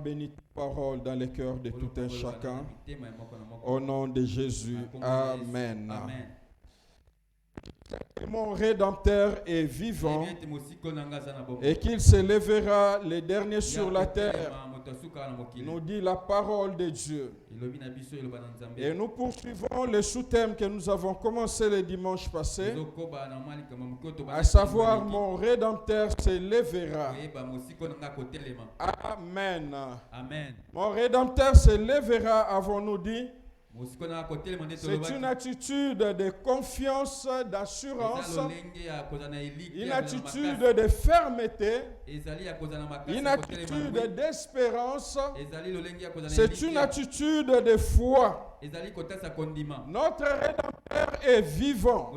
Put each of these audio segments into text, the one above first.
bénis ta parole dans les cœurs de tout un chacun. Au nom de Jésus. Amen. Amen. Mon Rédempteur est vivant et qu'il se lèvera le dernier sur la terre, nous dit la parole de Dieu. Et nous poursuivons le sous-thème que nous avons commencé le dimanche passé, à savoir mon Rédempteur se lèvera. Amen. Amen. Mon Rédempteur se lèvera, avons-nous dit. C'est une attitude de confiance, d'assurance, une attitude de fermeté, une attitude d'espérance, c'est une attitude de foi. Notre Rédempteur est vivant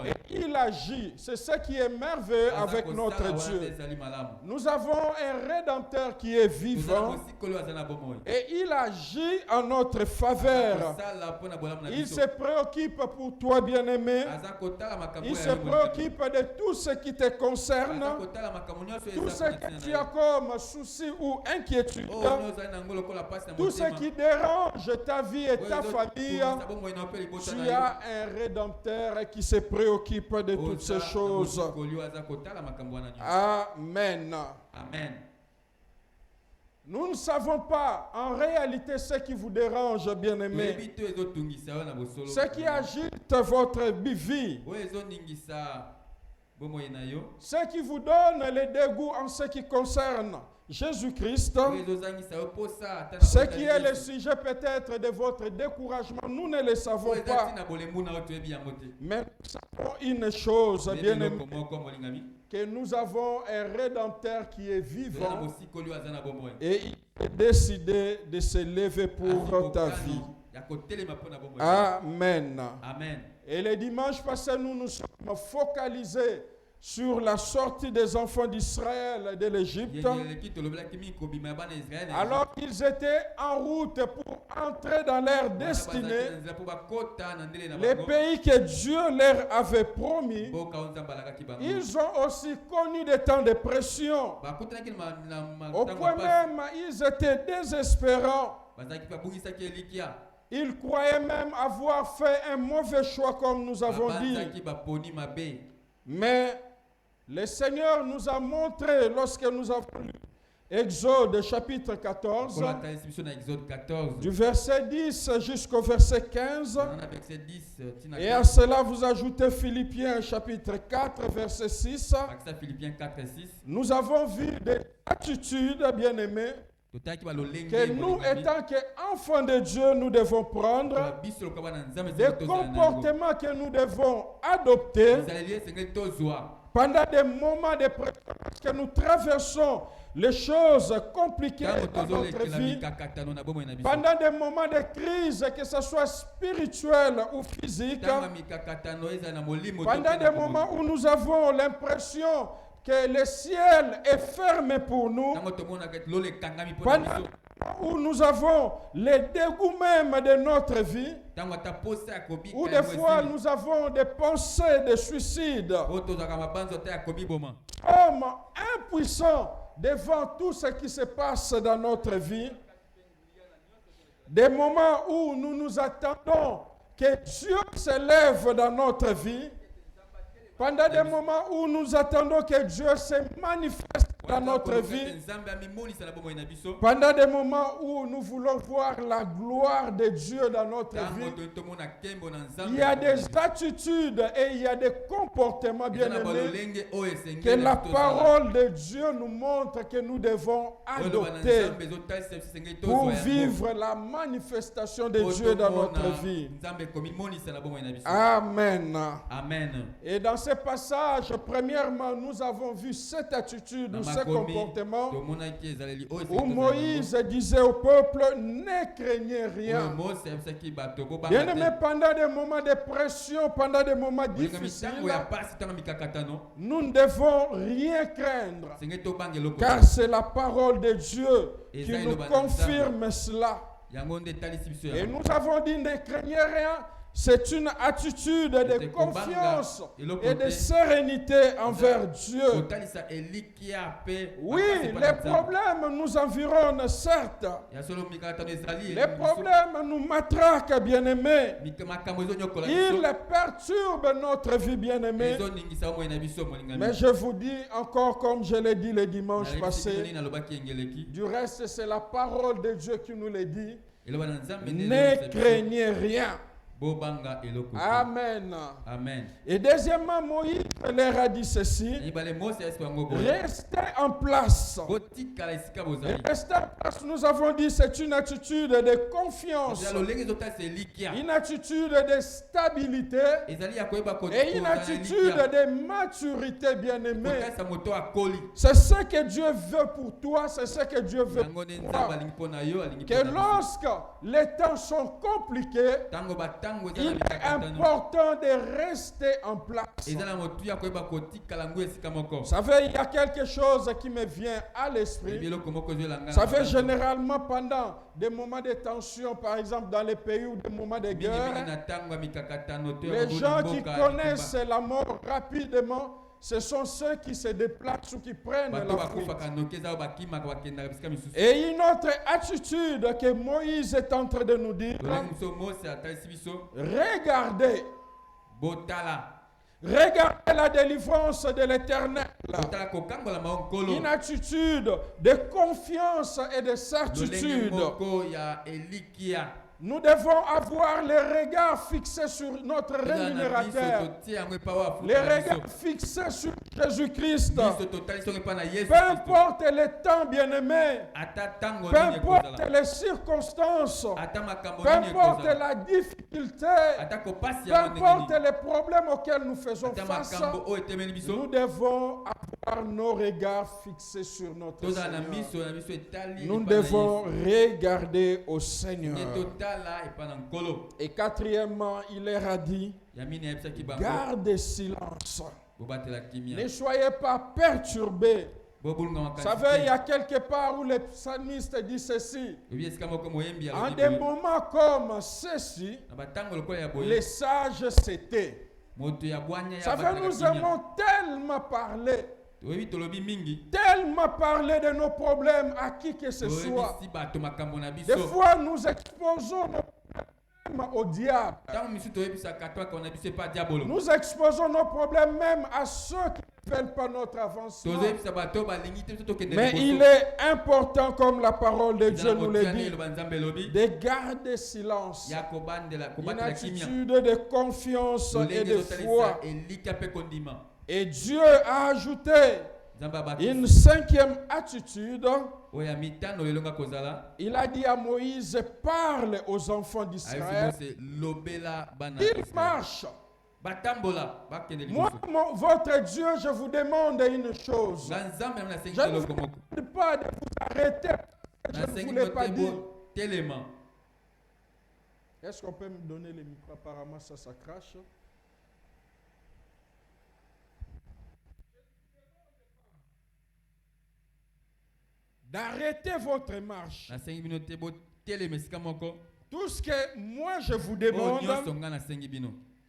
et il agit. C'est ce qui est merveilleux avec notre Dieu. Nous avons un Rédempteur qui est vivant et il agit en notre faveur. Il se préoccupe pour toi, bien-aimé. Il se préoccupe de tout ce qui te concerne, tout ce que tu as comme souci ou inquiétude, tout ce qui dérange ta vie et ta famille. Tu as un Rédempteur qui se préoccupe de toutes ces choses. Amen. Amen. Nous ne savons pas en réalité ce qui vous dérange, bien-aimés, ce qui agite votre vie, ce qui vous donne le dégoût en ce qui concerne Jésus-Christ, ce qui est le sujet peut-être de votre découragement, nous ne le savons pas. Mais nous savons une chose, bien-aimés, que nous avons un Rédempteur qui est vivant et il est décidé de se lever pour ta vie. Amen. Amen. Et le dimanche passé, nous nous sommes focalisés sur la sortie des enfants d'Israël de l'Égypte, alors qu'ils étaient en route pour entrer dans leur destinée, le pays que Dieu leur avait promis. Ils ont aussi connu des temps de pression, au point même ils étaient désespérants. Ils croyaient même avoir fait un mauvais choix, comme nous avons dit. Mais le Seigneur nous a montré, lorsque nous avons lu Exode chapitre 14, du verset 10 jusqu'au verset 15, et à cela vous ajoutez Philippiens chapitre 4, verset 6, nous avons vu des attitudes, bien-aimés, que nous, étant qu'enfants de Dieu, nous devons prendre, des comportements que nous devons adopter pendant des moments de pression, parce que nous traversons les choses compliquées dans notre vie, pendant des moments de crise, que ce soit spirituel ou physique, pendant des moments où nous avons l'impression que le ciel est fermé pour nous, pendant où nous avons les dégoûts même de notre vie, où des fois nous avons des pensées de suicide, comme impuissants devant tout ce qui se passe dans notre vie, des moments où nous nous attendons que Dieu se lève dans notre vie, pendant des moments où nous attendons que Dieu se manifeste dans notre vie, pendant des moments où nous voulons voir la gloire de Dieu dans notre vie, il y a des attitudes et il y a des comportements, bien-aimés, que la parole de Dieu nous montre que nous devons adopter pour vivre la manifestation de Dieu dans notre vie. Amen. Amen. Et dans ce passage, premièrement, nous avons vu cette attitude ou ce comportement où Moïse disait au peuple, ne craignez rien. Bien-aimé, pendant des moments de pression, pendant des moments difficiles, nous ne devons rien craindre, car c'est la parole de Dieu qui nous confirme cela. Et nous avons dit, ne craignez rien. c'est une attitude de confiance et de sérénité envers Dieu. Oui, les problèmes nous environnent, certes. Les problèmes nous matraquent, bien-aimés. Ils perturbent notre vie, bien-aimés. Mais je vous dis encore, comme je l'ai dit le dimanche passé, du reste, c'est la parole de Dieu qui nous le dit. Ne craignez rien. Amen. Amen. Et deuxièmement, Moïse leur a dit ceci. Restez en place. Restez en place, nous avons dit, c'est une attitude de confiance, une attitude de stabilité et une attitude de maturité, bien-aimé. C'est ce que Dieu veut pour toi, c'est ce que Dieu veut pour toi. Que lorsque les temps sont compliqués, il est important de rester en place. Vous savez, il y a quelque chose qui me vient à l'esprit. Vous savez, généralement, pendant des moments de tension, par exemple dans les pays ou des moments de guerre, les gens qui connaissent la mort rapidement, ce sont ceux qui se déplacent ou qui prennent la fuite. Et une autre attitude que Moïse est en train de nous dire, regardez. Regardez la délivrance de l'Éternel. Une attitude de confiance et de certitude. Nous devons avoir les regards fixés sur notre rémunérateur, les regards fixés sur Jésus-Christ. Peu importe les temps, bien-aimés, peu importe les circonstances, peu importe la difficulté, peu importe les problèmes auxquels nous faisons face, nous devons avoir nos regards fixés sur notre Seigneur. Nous devons regarder au Seigneur. Et quatrièmement, il leur a dit, gardez silence. Ne soyez pas perturbés. Vous savez, il y a quelque part où le psalmiste dit ceci. En des moments comme ceci, les sages s'étaient. Vous savez, nous avons tellement parlé de nos problèmes à qui que ce soit. Des fois, nous exposons nos problèmes au diable. Nous exposons nos problèmes même à ceux qui ne veulent pas notre avancement. Mais il est important, comme la parole de Dieu nous le dit, de garder silence. Une attitude de confiance et de foi. Et Dieu a ajouté une cinquième attitude. Il a dit à Moïse, parle aux enfants d'Israël. Il marche. Moi, votre Dieu, je vous demande une chose. Je ne vous demande pas de vous arrêter. Je ne vous l'ai pas dit. Est-ce qu'on peut me donner le micro? Apparemment, ça crache. D'arrêter votre marche. Tout ce que moi je vous demande,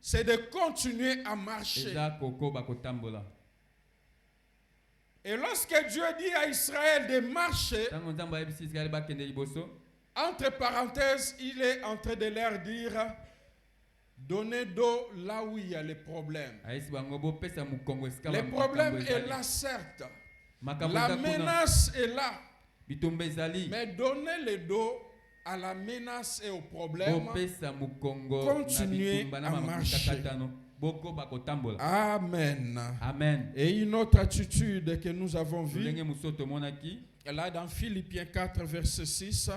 c'est de continuer à marcher. Et lorsque Dieu dit à Israël de marcher, entre parenthèses, il est en train de leur dire, donnez d'eau là où il y a les problèmes. Le problème est là, certes. La menace est là. Mais donnez le dos à la menace et au problème. Continuez à marcher. Amen. Amen. Et une autre attitude que nous avons vue, là dans Philippiens 4, verset 6,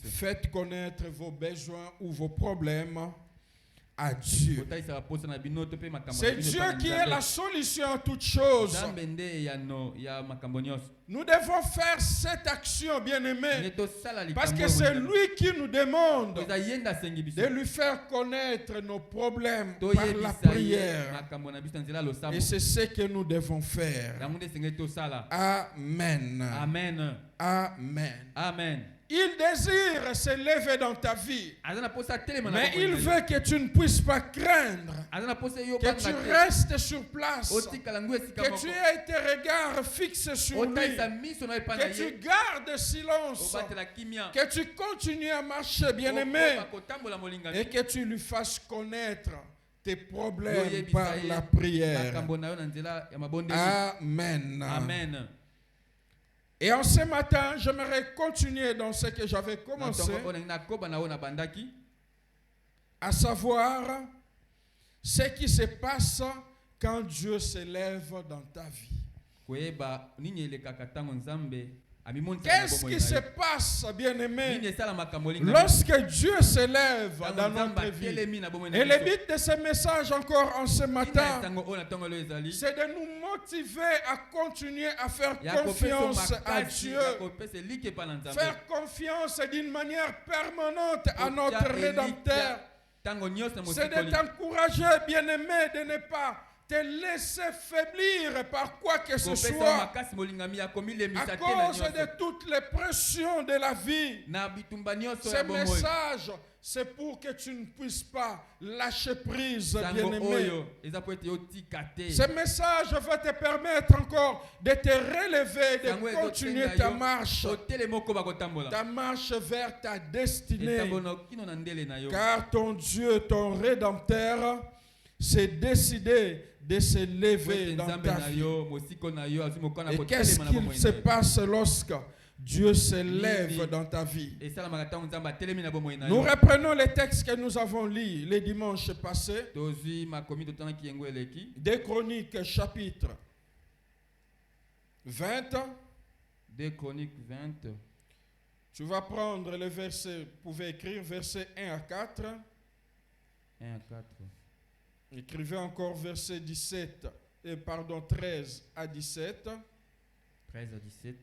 faites connaître vos besoins ou vos problèmes à Dieu. C'est Dieu qui est la solution à toutes choses. Nous devons faire cette action, bien-aimé, parce que c'est lui qui nous demande de lui faire connaître nos problèmes par la prière. Et c'est ce que nous devons faire. Amen. Amen. Amen. Amen. Il désire s'élever dans ta vie. Mais il veut que tu ne puisses pas craindre. Que tu restes sur place. Que tu aies tes regards fixés sur lui. Que tu gardes silence. Que tu continues à marcher, bien-aimé. Et que tu lui fasses connaître tes problèmes par la prière. Amen. Amen. Et en ce matin, j'aimerais continuer dans ce que j'avais commencé, à savoir ce qui se passe quand Dieu s'élève dans ta vie. Qu'est-ce qui se passe, bien-aimé, lorsque Dieu s'élève dans notre vie? Et le but de ce message encore en ce matin, c'est de nous motiver à continuer à faire confiance à Dieu. Faire confiance d'une manière permanente à notre Rédempteur. C'est de t'encourager, bien-aimé, de ne pas te laisser faiblir par quoi que ce soit à cause de toutes les pressions de la vie. Ce message, c'est pour que tu ne puisses pas lâcher prise, bien-aimé. Ce message va te permettre encore de te relever, de continuer ta marche vers ta destinée. Car ton Dieu, ton Rédempteur, s'est décidé de se lever dans ta vie. Et qu'est-ce qu'il se passe lorsque Dieu se lève dans ta vie? Nous reprenons les textes que nous avons lus les dimanches passés. 2 Chroniques chapitre 20. 2 Chroniques 20. Tu vas prendre le verset, vous pouvez écrire verset 1 à 4. 1 à 4. Écrivez encore verset 13 à 17. 13 à 17.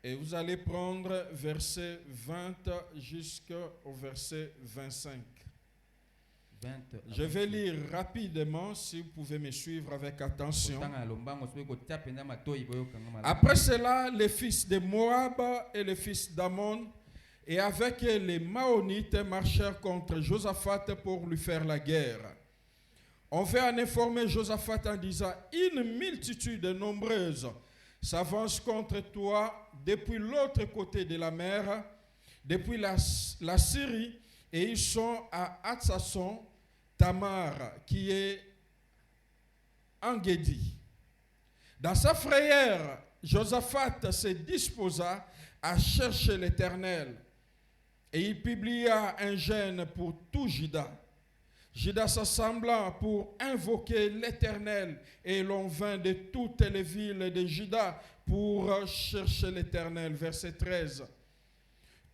Et vous allez prendre verset 20 jusqu'au verset 25. 20 Je vais lire rapidement si vous pouvez me suivre avec attention. Après cela, les fils de Moab et les fils d'Ammon et avec les Maonites marchèrent contre Josaphat pour lui faire la guerre. On va en informer Josaphat en disant: une multitude nombreuse s'avance contre toi depuis l'autre côté de la mer, depuis la Syrie, et ils sont à Hatsasson Tamar, qui est en Guédi. Dans sa frayeur, Josaphat se disposa à chercher l'Éternel, et il publia un jeûne pour tout Juda. Juda s'assembla pour invoquer l'Éternel, et l'on vint de toutes les villes de Juda pour chercher l'Éternel. Verset 13.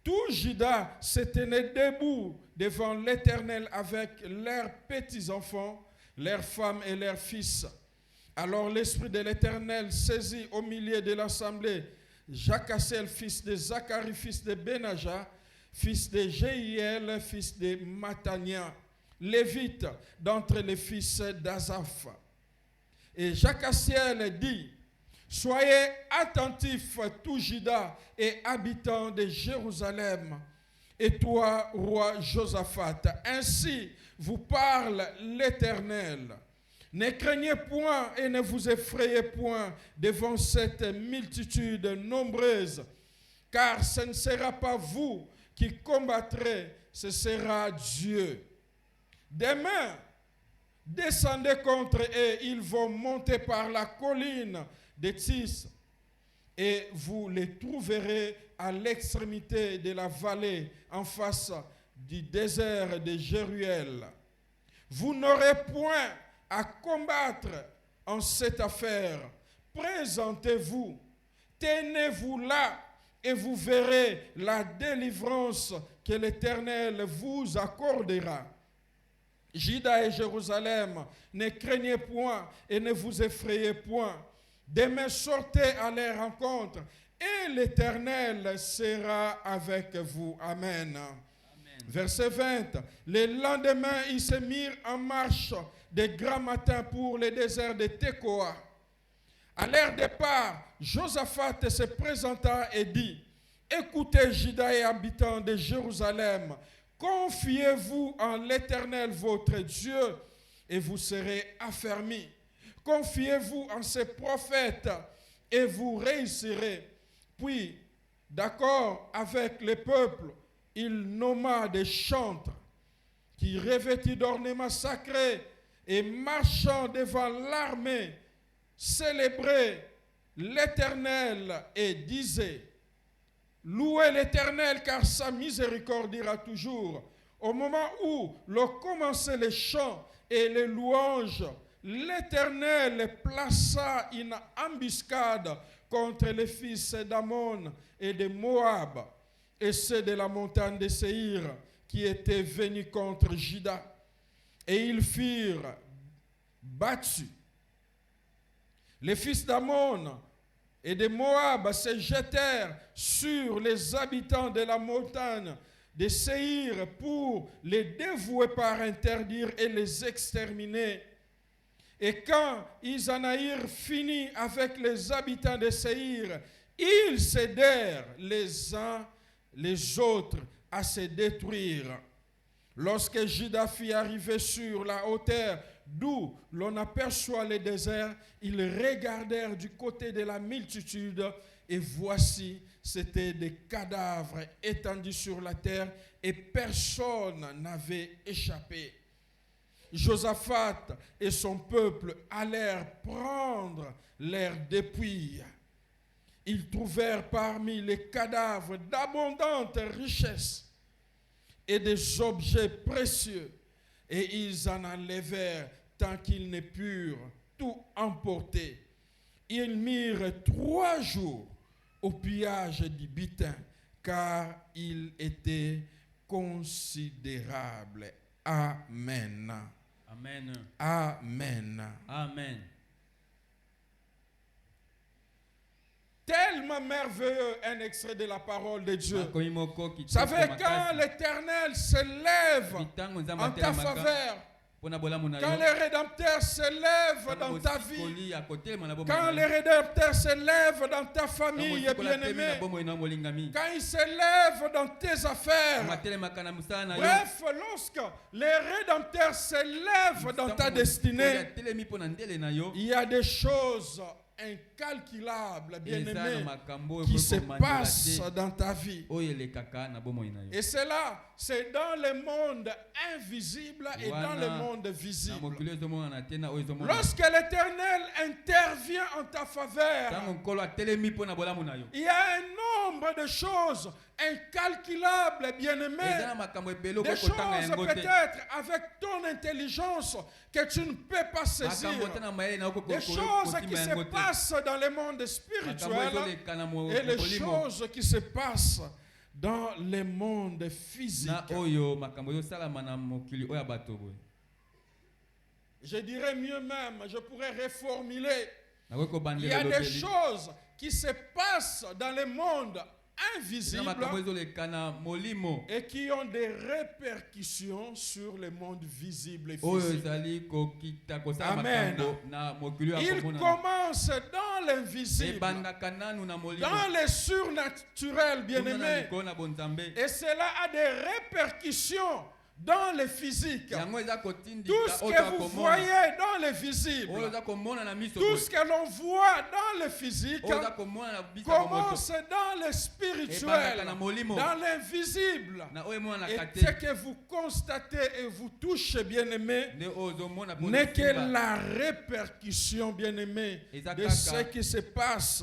Tout Juda se tenait debout devant l'Éternel avec leurs petits-enfants, leurs femmes et leurs fils. Alors l'Esprit de l'Éternel saisit au milieu de l'assemblée Jacassel, fils de Zacharie, fils de Benaja, fils de Jéhiel, fils de Matania, Lévite d'entre les fils d'Azaph. Et Jacassiel dit: soyez attentifs, tout Juda et habitants de Jérusalem, et toi, roi Josaphat, ainsi vous parle l'Éternel. Ne craignez point et ne vous effrayez point devant cette multitude nombreuse, car ce ne sera pas vous qui combattrez, ce sera Dieu. Demain, descendez contre eux, ils vont monter par la colline de Tis, et vous les trouverez à l'extrémité de la vallée, en face du désert de Jéruel. Vous n'aurez point à combattre en cette affaire. Présentez-vous, tenez-vous là, et vous verrez la délivrance que l'Éternel vous accordera. Juda et Jérusalem, ne craignez point et ne vous effrayez point. Demain, sortez à leur rencontre et l'Éternel sera avec vous. Amen. Amen. Verset 20. Le lendemain, ils se mirent en marche de grand matin pour le désert de Tekoa. À leur départ, Josaphat se présenta et dit: écoutez Juda et habitants de Jérusalem, confiez-vous en l'Éternel votre Dieu et vous serez affermis. Confiez-vous en ses prophètes et vous réussirez. Puis, d'accord avec les peuples, il nomma des chantres qui, revêtis d'ornements sacrés et marchant devant l'armée, célébraient l'Éternel et disaient: louez l'Éternel car sa miséricorde ira toujours. Au moment où l'on commençait les chants et les louanges, l'Éternel plaça une embuscade contre les fils d'Ammon et de Moab et ceux de la montagne de Séhir qui étaient venus contre Juda. Et ils furent battus. Les fils d'Ammon et de Moab se jetèrent sur les habitants de la montagne de Séhir pour les dévouer par interdire et les exterminer. Et quand Isanaïr finit avec les habitants de Séhir, ils s'aidèrent les uns les autres à se détruire. Lorsque Juda fut arrivé sur la hauteur d'où l'on aperçoit le désert, ils regardèrent du côté de la multitude et voici, c'étaient des cadavres étendus sur la terre et personne n'avait échappé. Josaphat et son peuple allèrent prendre leurs dépouilles. Ils trouvèrent parmi les cadavres d'abondantes richesses et des objets précieux, et ils en enlevèrent tant qu'ils ne purent tout emporter. Ils mirent 3 jours au pillage du butin, car il était considérable. Amen. Amen. Amen. Amen. Tellement merveilleux un extrait de la parole de Dieu. Vous savez, quand l'Éternel se lève en ta faveur, quand le Rédempteur se lève dans ta vie, quand le Rédempteur se lève dans ta famille bien-aimée, quand il se lève dans tes affaires, bref, lorsque le Rédempteur se lève dans ta destinée, il y a des choses incalculable, bien-aimé, qui se passe dans ta vie. Et cela, c'est dans le monde invisible et dans le monde visible. Lorsque l'Éternel intervient en ta faveur, il y a un nombre de choses incalculables, bien-aimé, des choses peut-être avec ton intelligence que tu ne peux pas saisir, des choses qui se passent dans le monde spirituel et les choses qui se passent dans le monde physique. Je dirais mieux même, je pourrais reformuler. Il y a des choses qui se passent dans le monde invisible et qui ont des répercussions sur le monde visible et physique. Amen. Il commence dans l'invisible, dans le surnaturel, bien-aimé, et cela a des répercussions dans le physique. Tout ce que vous voyez dans le visible, tout ce que l'on voit dans le physique commence dans le spirituel, dans l'invisible. Et ce que vous constatez et vous touchez, bien-aimé, n'est que la répercussion, bien-aimé, de ce qui se passe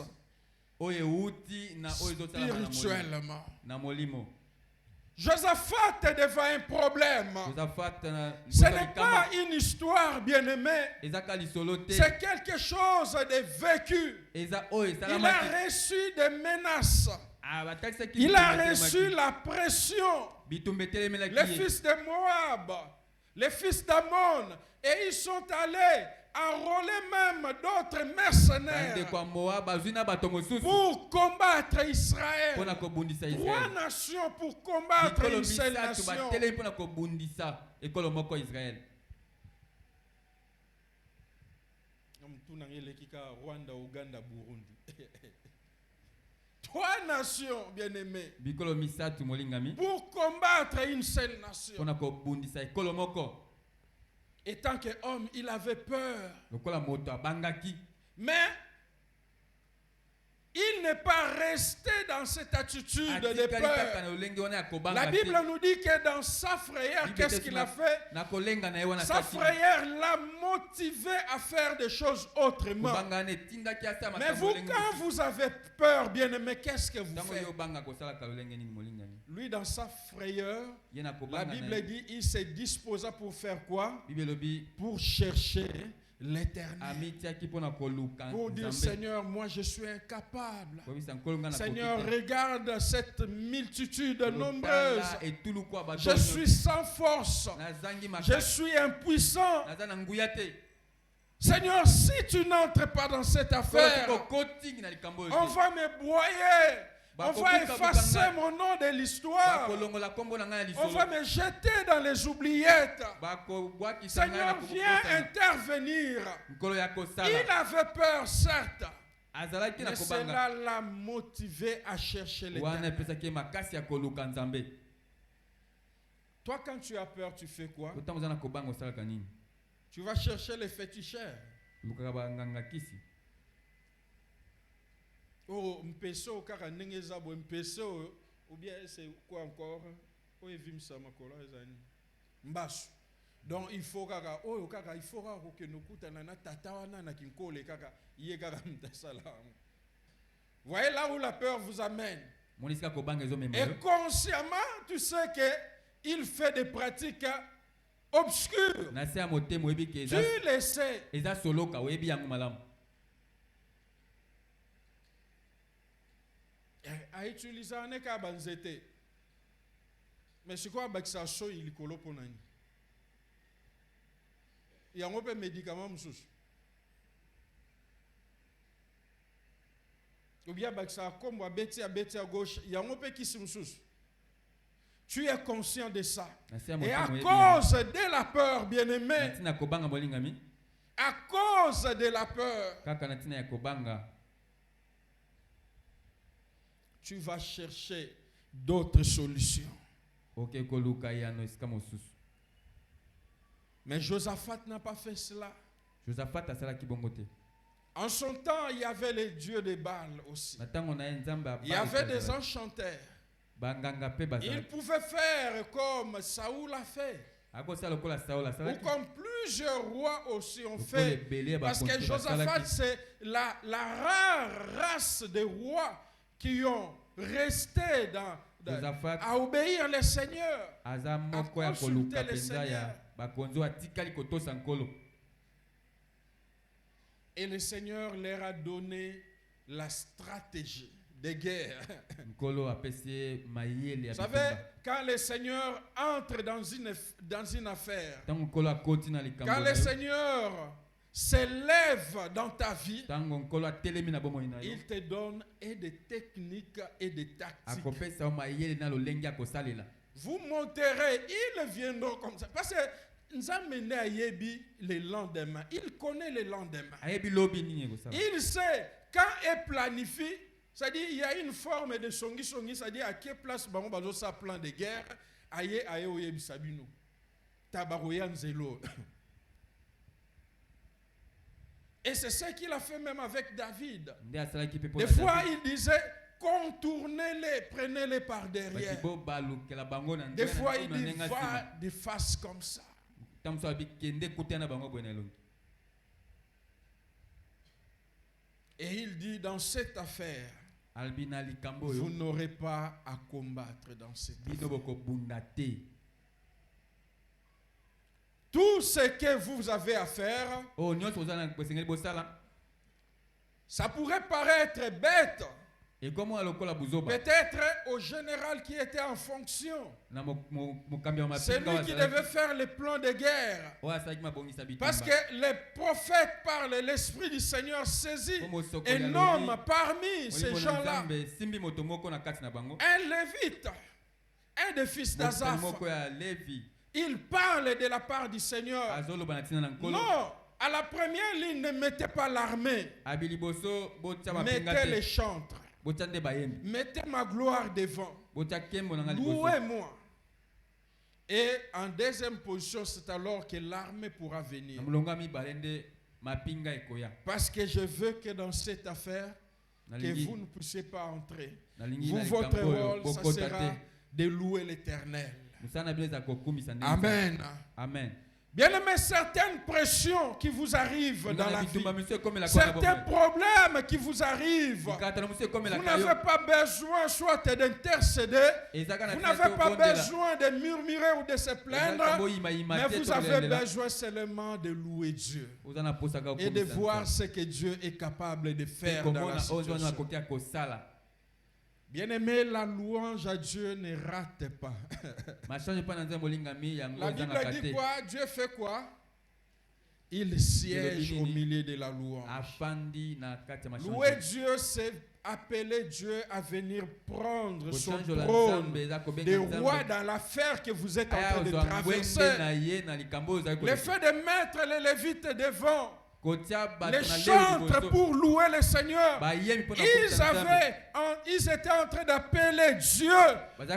spirituellement. Josaphat est devant un problème. Ce n'est pas une histoire, bien-aimée. C'est quelque chose de vécu. Il a reçu des menaces. Il a reçu la pression. Les fils de Moab, les fils d'Ammon, et ils sont allés enrôler même d'autres mercenaires pour combattre Israël. 3 nations pour combattre une seule nation. 3 nations, bien-aimés, bikolo misatu molingami pour combattre une seule nation. pona ko bundisa ekolo moko. Et tant qu'homme, il avait peur. Lokola moto abangaki. Mais il n'est pas resté dans cette attitude de peur. La Bible nous dit que dans sa frayeur, qu'est-ce qu'il a fait? Sa frayeur l'a motivé à faire des choses autrement. Mais vous, quand vous avez peur, bien-aimé, qu'est-ce que vous faites? Lui, dans sa frayeur, la Bible dit, il se disposa pour faire quoi? Pour chercher l'Éternel. Pour dire, Seigneur, moi je suis incapable. Seigneur, regarde cette multitude nombreuse. Je suis sans force. Je suis impuissant. Seigneur, si tu n'entres pas dans cette affaire, on va me broyer. On va effacer mon nom de l'histoire. On va me jeter dans les oubliettes. Seigneur, viens intervenir. Il avait peur, certes. Mais cela l'a motivé à chercher l'Éternel. Toi, quand tu as peur, tu fais quoi? Tu vas chercher les féticheurs. Oh, mpeso kaka ndenge zabo mpeso ou bien c'est quoi encore? Oh, evimsa makola ezani. Mbasu. Donc il faut kaka il faut que nous kutana na tata wana na kinkole kaka iye kaka mtasala. Voyez là où la peur vous amène. Et consciemment, tu sais que il fait des pratiques obscures. Tu le sais. A utiliser un ka banzete. Mais c'est quoi bakisa so il kolo ponani? Il y a un peu médicament msusu. Ou bien bakisa comme à beti à gauche, il y a un peu qui msusu. Tu es conscient de ça. Et à cause de la peur, bien-aimé, à cause de la peur, tu vas chercher d'autres solutions. Mais Josaphat n'a pas fait cela. En son temps, il y avait les dieux de Baal aussi. Il y avait des enchanteurs. Il pouvait faire comme Saoul a fait. Ou comme plusieurs rois aussi ont fait. Parce que Josaphat, c'est la rare race de rois qui ont resté à obéir les seigneurs, à consulter les seigneurs. Et le Seigneur leur a donné la stratégie de guerre. Vous savez, quand le Seigneur entre dans une affaire, quand le Seigneur s'élève dans ta vie, il te donne et des techniques et des tactiques. Vous monterez, ils viendront comme ça. Parce que nous avons mené à Yebi le lendemain. Il connaît le lendemain. Il sait quand il planifie, c'est-à-dire il y a une forme de songi, c'est-à-dire à quelle place on va faire un plan de guerre. Aïe aïe oyebi sabino. Tabaroyan zelo. Et c'est ce qu'il a fait même avec David. Des fois, il disait, contournez-les, prenez-les par derrière. Des fois, il dit, va de face comme ça. Et il dit, dans cette affaire, vous n'aurez pas à combattre dans cette affaire. Tout ce que vous avez à faire, ça pourrait paraître bête. Peut-être au général qui était en fonction. C'est lui qui devait faire les plans de guerre. Parce que les prophètes parlent, l'Esprit du Seigneur saisit un homme parmi ces gens-là. Un lévite, un des fils d'Azaph. Il parle de la part du Seigneur. Non, à la première ligne, ne mettez pas l'armée. Mettez les chantres. Mettez ma gloire devant. Louez-moi. Et en deuxième position, c'est alors que l'armée pourra venir. Parce que je veux que dans cette affaire, que vous ne puissiez pas entrer. Vous, votre rôle, ça sera de louer l'Éternel. Amen. Amen. Bien aimé, certaines pressions qui vous arrivent dans la vie, certains problèmes qui vous arrivent, vous n'avez pas besoin soit d'intercéder, vous n'avez pas besoin de murmurer ou de se plaindre, mais vous avez besoin seulement de louer Dieu et de voir ce que Dieu est capable de faire dans la situation. Bien aimé, la louange à Dieu ne rate pas. La Bible dit quoi? Dieu fait quoi? Il siège au milieu de la louange. Louer Dieu, c'est appeler Dieu à venir prendre son trône de roi dans l'affaire que vous êtes en train de traverser. Le fait de mettre les Lévites devant les chantres pour louer le Seigneur, ils étaient en train d'appeler Dieu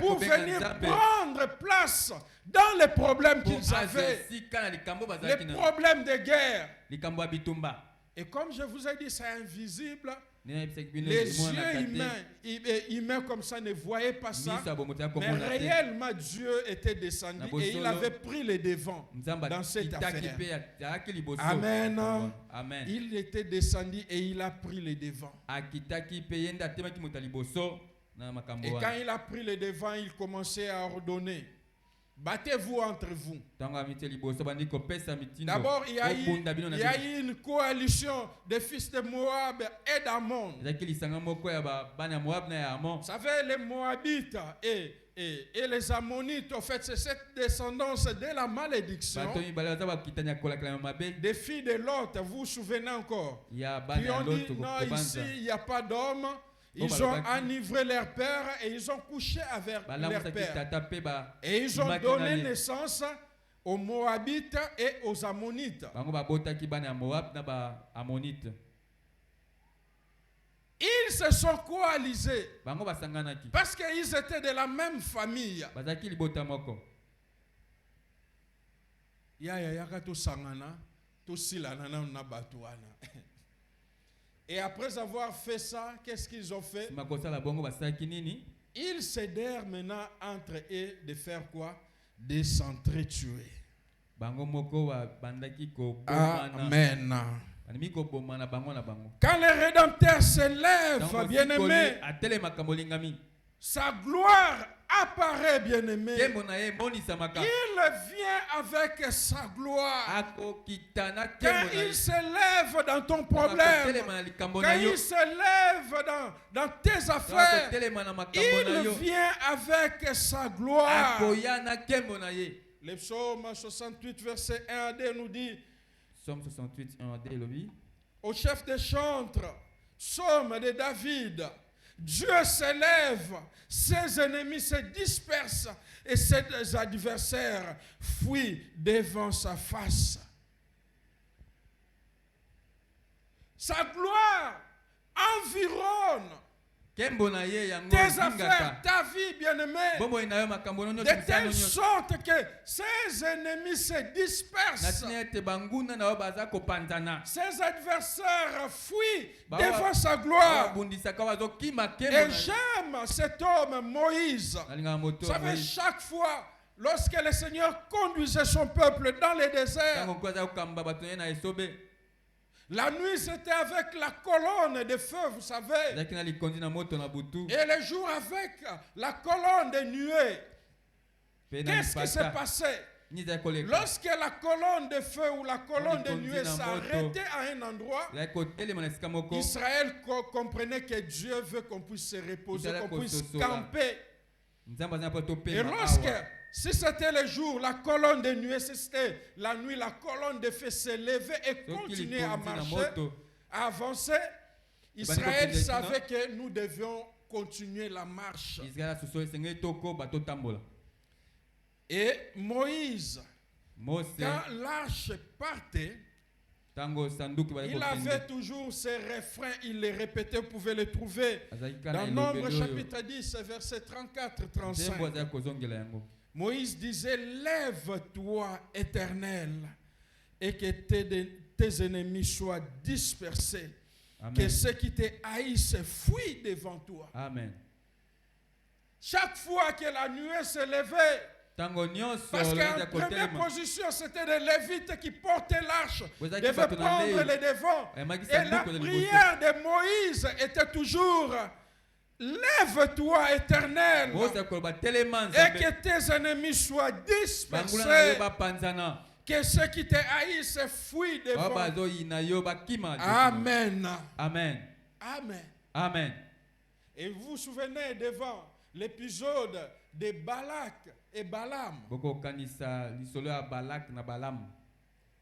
pour venir prendre place dans les problèmes qu'ils avaient, les problèmes de guerre. Et comme je vous ai dit, c'est invisible. Les yeux humains comme ça ne voyaient pas ça, mais réellement Dieu était descendu et il avait pris les devants dans cette affaire. Amen. Amen. Il était descendu et il a pris les devants. Et quand il a pris les devants, il commençait à ordonner: battez-vous entre vous. D'abord, il y a eu une coalition des fils de Moab et d'Ammon. Vous savez, les Moabites et les Ammonites, en fait, c'est cette descendance de la malédiction des filles de Lot. Vous vous souvenez encore? Qui ont dit: non, ici, il n'y a pas d'homme. Ils ont enivré leur père et ils ont couché avec leur père. Et ils ont donné naissance aux Moabites et aux Ammonites. Ils se sont coalisés parce qu'ils étaient de la même famille. Et après avoir fait ça, qu'est-ce qu'ils ont fait? Ils cédèrent maintenant entre eux de faire quoi? De s'entretuer. Amen. Quand le Rédempteur s'élève, bien-aimé, sa gloire apparaît, bien-aimé. Il vient avec sa gloire. Quand il s'élève dans ton problème, quand il s'élève dans tes affaires, il vient avec sa gloire. Le psaume 68, verset 1 à 2 nous dit: Psaume 68, 1 à 2, au chef des chantres, psaume de David: Dieu s'élève, ses ennemis se dispersent et ses adversaires fuient devant sa face. Sa gloire environne tes affaires, ta vie, bien-aimée, de telle sorte que ses ennemis se dispersent. Ses adversaires fuient devant sa gloire. Et j'aime cet homme, Moïse. Vous savez, chaque fois, lorsque le Seigneur conduisait son peuple dans le désert, la nuit, c'était avec la colonne de feu, vous savez. Et le jour, avec la colonne de nuée. Qu'est-ce qui s'est passé? Lorsque la colonne de feu ou la colonne de nuée s'arrêtait à un endroit, Israël comprenait que Dieu veut qu'on puisse se reposer, qu'on puisse camper. Et si c'était le jour, la colonne de nuée, si c'était la nuit, la colonne de feu s'élevait et continuait à marcher, à avancer. Israël savait que nous devions continuer la marche. Et Moïse, quand l'arche partait, Il avait toujours ces refrains, il les répétait, vous pouvez les trouver dans Nombre chapitre 10, verset 34-35. Moïse disait, lève-toi, Éternel, et que tes ennemis soient dispersés. Amen. Que ceux qui te haïssent fuient devant toi. Amen. Chaque fois que la nuée se levait, parce qu'en première position, c'était les Lévites qui portaient l'arche, devaient prendre les devants. Et la prière de Moïse était toujours, lève-toi, Éternel, et que tes ennemis soient dispersés. Que ceux qui te haïssent fuient devant. Amen. Amen. Amen. Amen. Et vous vous souvenez devant l'épisode de Balak et Balaam. Vous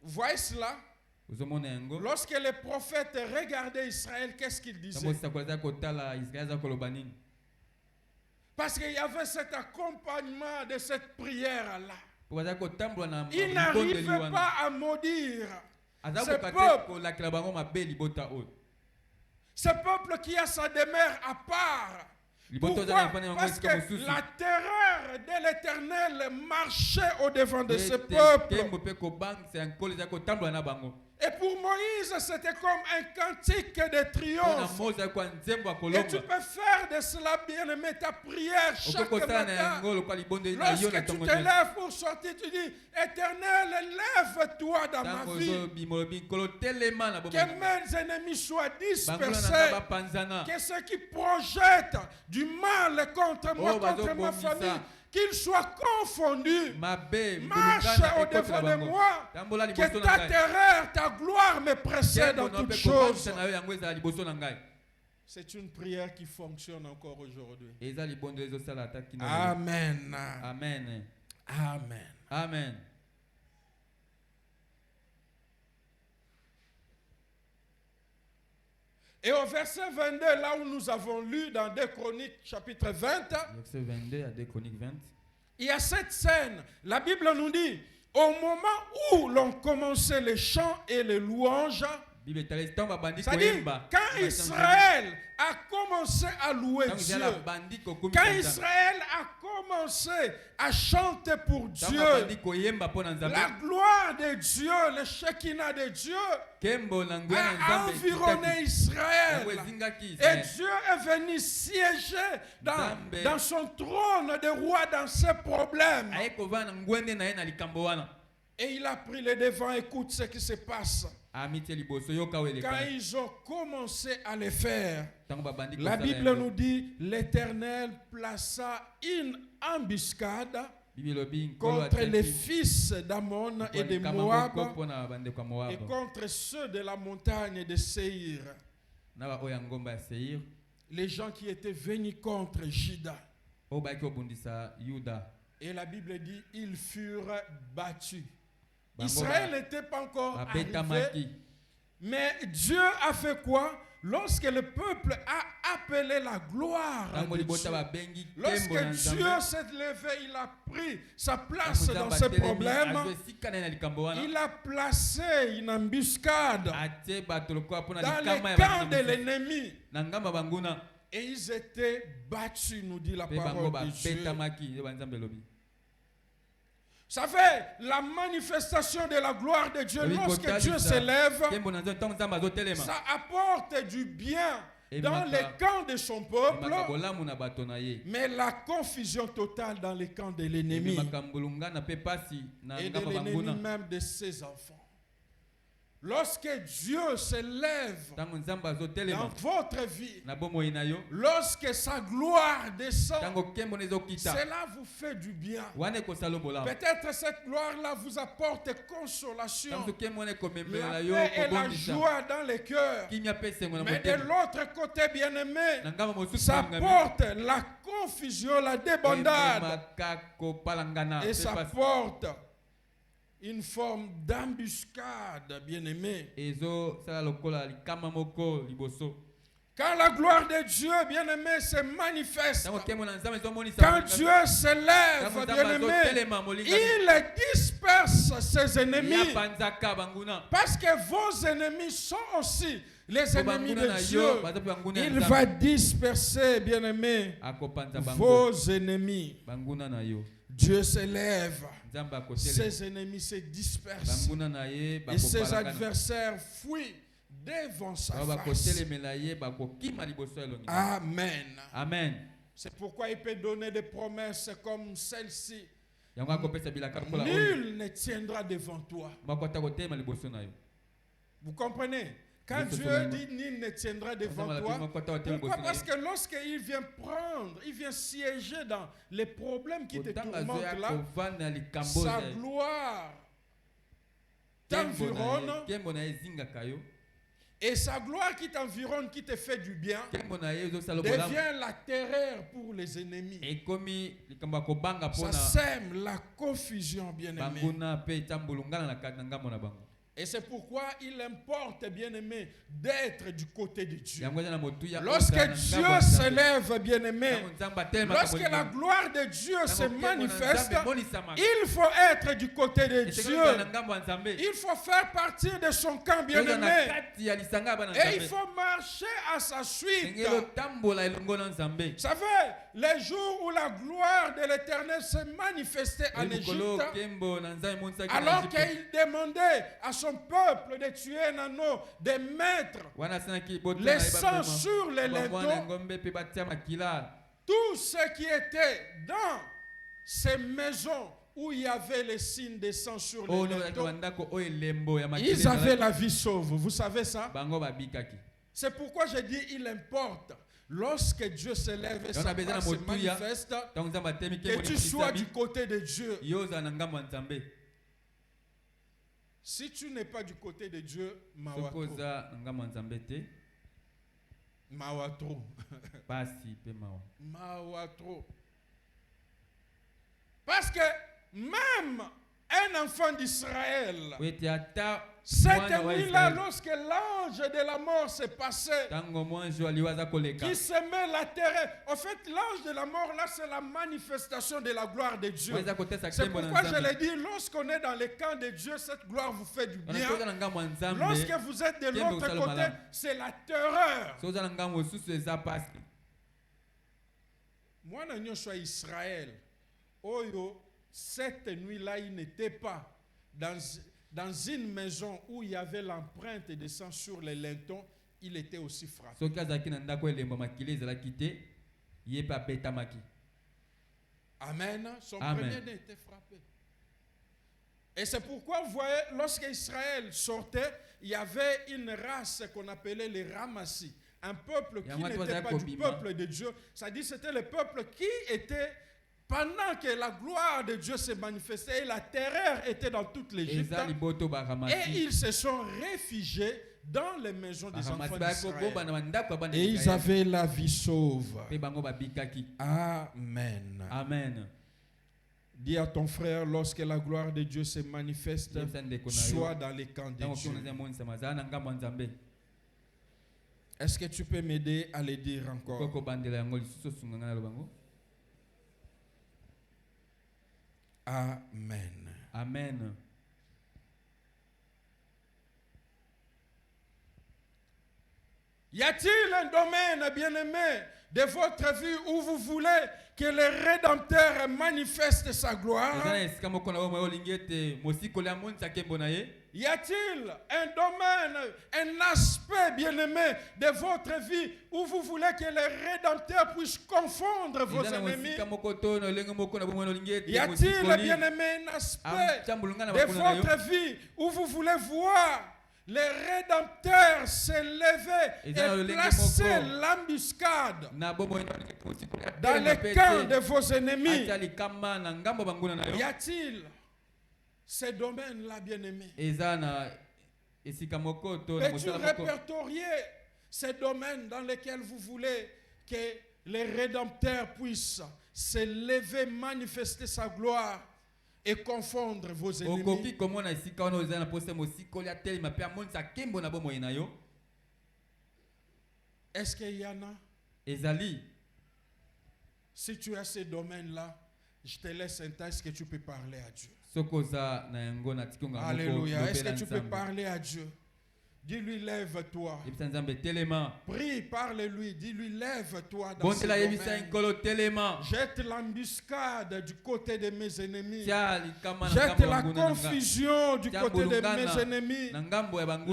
voyez cela? Lorsque les prophètes regardaient Israël, qu'est-ce qu'ils disaient? Parce qu'il y avait cet accompagnement de cette prière-là. Il n'arrivait pas à maudire ce peuple qui a sa demeure à part. Pourquoi? Parce que la terreur de l'Éternel marchait au-devant de ce peuple. Et pour Moïse, c'était comme un cantique de triomphe. Et tu peux faire de cela, bien-aimé, ta prière chaque matin. Lorsque tu te lèves pour sortir, tu dis, Éternel, lève-toi dans ma vie. Que mes ennemis soient dispersés. Que ceux qui projettent du mal contre moi, contre ma famille, qu'ils soient confondus, marche au-devant de moi, que ta terreur, ta gloire me précède dans toutes choses. C'est une prière qui fonctionne encore aujourd'hui. Amen. Amen. Amen. Amen. Et au verset 22, là où nous avons lu dans 2 Chroniques chapitre 20, verset 22 à 2 Chroniques 20, il y a cette scène. La Bible nous dit, au moment où l'on commençait les chants et les louanges, c'est-à-dire quand Israël a commencé à louer Dieu, quand Israël a commencé à chanter pour Dieu, la gloire de Dieu, le Shekinah de Dieu a environné Israël. Et Dieu est venu siéger dans son trône de roi dans ses problèmes. Et il a pris le devant. Écoute ce qui se passe. Quand ils ont commencé à le faire, la Bible nous dit, l'Éternel plaça une embuscade contre les fils d'Ammon et de Moab et contre ceux de la montagne de Séir, les gens qui étaient venus contre Juda. Et la Bible dit, ils furent battus. Israël n'était pas encore arrivé, mais Dieu a fait quoi? Lorsque le peuple a appelé la gloire de Dieu, lorsque Dieu s'est levé, il a pris sa place dans ses problèmes, il a placé une embuscade dans les camps de l'ennemi. Et ils étaient battus, nous dit la parole de Dieu. Ça fait la manifestation de la gloire de Dieu. Lorsque Dieu s'élève, ça apporte du bien dans les camps de son peuple, mais la confusion totale dans les camps de l'ennemi et de l'ennemi même de ses enfants. Lorsque Dieu se lève dans votre vie, lorsque sa gloire descend, cela vous fait du bien. Peut-être cette gloire-là vous apporte consolation, la paix et la joie dans les cœurs. Mais de l'autre côté, bien-aimé, ça porte la confusion, la débandade. Et ça porte une forme d'embuscade, bien-aimé. Quand la gloire de Dieu, bien-aimé, se manifeste, quand Dieu s'élève, bien-aimé, il disperse ses ennemis. Parce que vos ennemis sont aussi les ennemis de Dieu. Il va disperser, bien-aimé, vos ennemis. Dieu s'élève. Ses ennemis se dispersent. Et ses adversaires fuient devant sa face. Amen. Amen. C'est pourquoi il peut donner des promesses comme celle-ci. Nul ne tiendra devant toi. Vous comprenez? Quand Dieu dit nul ne tiendra devant toi, pourquoi? Parce que lorsqu'il vient prendre, il vient siéger dans les problèmes qui te tourmentent là, sa gloire t'environne. Et sa gloire qui t'environne, qui te fait du bien, devient la terreur pour les ennemis. Ça sème la confusion, bien-aimé. Et c'est pourquoi il importe, bien-aimé, d'être du côté de Dieu. Lorsque Dieu s'élève, bien-aimé, lorsque la gloire de Dieu se manifeste, il faut être du côté de Dieu. Il faut faire partie de son camp, bien-aimé. Et il faut marcher à sa suite. Vous savez, les jours où la gloire de l'Éternel se manifestait en Égypte, alors qu'il demandait à son peuple de tuer un anneau, de mettre les sangs sur les linteaux, tout ce qui était dans ces maisons où il y avait les signes de sang sur les linteaux, ils avaient la vie sauve. Vous savez ça? C'est pourquoi je dis il importe. Lorsque Dieu s'élève et sa gloire se manifeste, que tu sois du côté de Dieu. Si tu n'es pas du côté de Dieu, mawatro. Mawatro. Parce que même un enfant d'Israël, cette nuit-là, lorsque l'ange de la mort s'est passé, qui semait la terreur. En fait, l'ange de la mort, là, c'est la manifestation de la gloire de Dieu. C'est pourquoi je l'ai dit, lorsqu'on est dans le camp de Dieu, cette gloire vous fait du bien. Lorsque vous êtes de l'autre côté, c'est la terreur. Moi, je suis Israël. Oyo, cette nuit-là, il n'était pas dans une maison où il y avait l'empreinte de sang sur les linteaux, il était aussi frappé. Amen. Son premier-né était frappé. Et c'est pourquoi, vous voyez, lorsque Israël sortait, il y avait une race qu'on appelait les Ramassis. Un peuple qui n'était pas du peuple de Dieu. C'est-à-dire c'était le peuple qui était... Pendant que la gloire de Dieu s'est manifestée et la terreur était dans toute l'Égypte, et ils se sont réfugiés dans les maisons des enfants d'Israël. Et ils avaient la vie sauve. Amen. Amen. Dis à ton frère, lorsque la gloire de Dieu se manifeste, sois dans les camps de Dieu. Est-ce que tu peux m'aider à le dire encore? Amen. Amen. Y a-t-il un domaine, bien-aimé, de votre vie où vous voulez que le Rédempteur manifeste sa gloire? Y a-t-il un domaine, un aspect, bien-aimé, de votre vie où vous voulez que le Rédempteur puisse confondre vos ennemis? Y a-t-il, bien-aimé, un aspect de votre vie où vous voulez voir le Rédempteur s'élever et placer l'embuscade dans le camp de vos ennemis? Y a-t-il ces domaines-là, bien-aimés? Peux-tu répertorier ces domaines dans lesquels vous voulez que le Rédempteur puisse s'élever, manifester sa gloire et confondre vos ennemis? Est-ce qu'il y en a? Ezali. Si tu as ces domaines-là, je te laisse un temps. Est-ce que tu peux parler à Dieu? Alléluia. Est-ce que tu peux parler à Dieu? Dis-lui, lève-toi. Prie, parle-lui. Dis-lui, lève-toi dans ce domaine. Jette l'embuscade du côté de mes ennemis. Jette la confusion du côté de mes ennemis.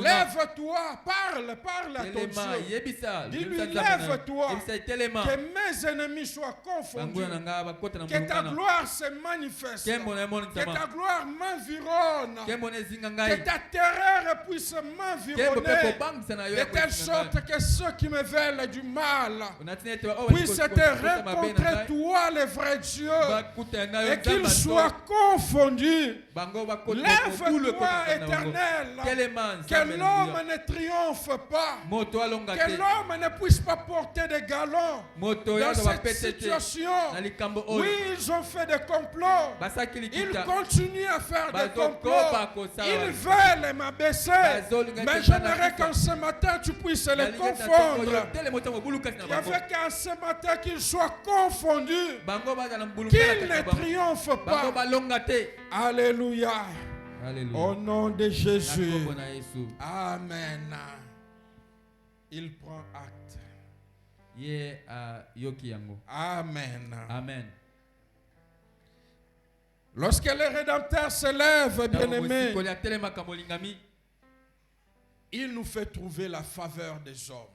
Lève-toi, parle à ton Dieu. Dis-lui, lève-toi. Que mes ennemis soient confondus. Que ta gloire se manifeste. Que ta gloire m'environne. Que ta terreur puisse m'environner. De telle sorte que ceux qui me veulent du mal puissent te rencontrer, toi le vrai Dieu, et qu'ils soient confondus. Lève-toi, Éternel, que l'homme ne triomphe pas, que l'homme ne puisse pas porter des galons dans cette situation. Oui, ils ont fait des complots, ils continuent à faire des complots, ils veulent m'abaisser, mais j'aimerais qu'en ce matin tu puisses les confondre. J'aimerais qu'en ce matin qu'ils soient confondus, qu'ils ne triomphent pas. Alléluia. Au nom de Jésus. Amen. Il prend acte. Amen. Amen. Lorsque le Rédempteur se lève, bien-aimé, il nous fait trouver la faveur des hommes.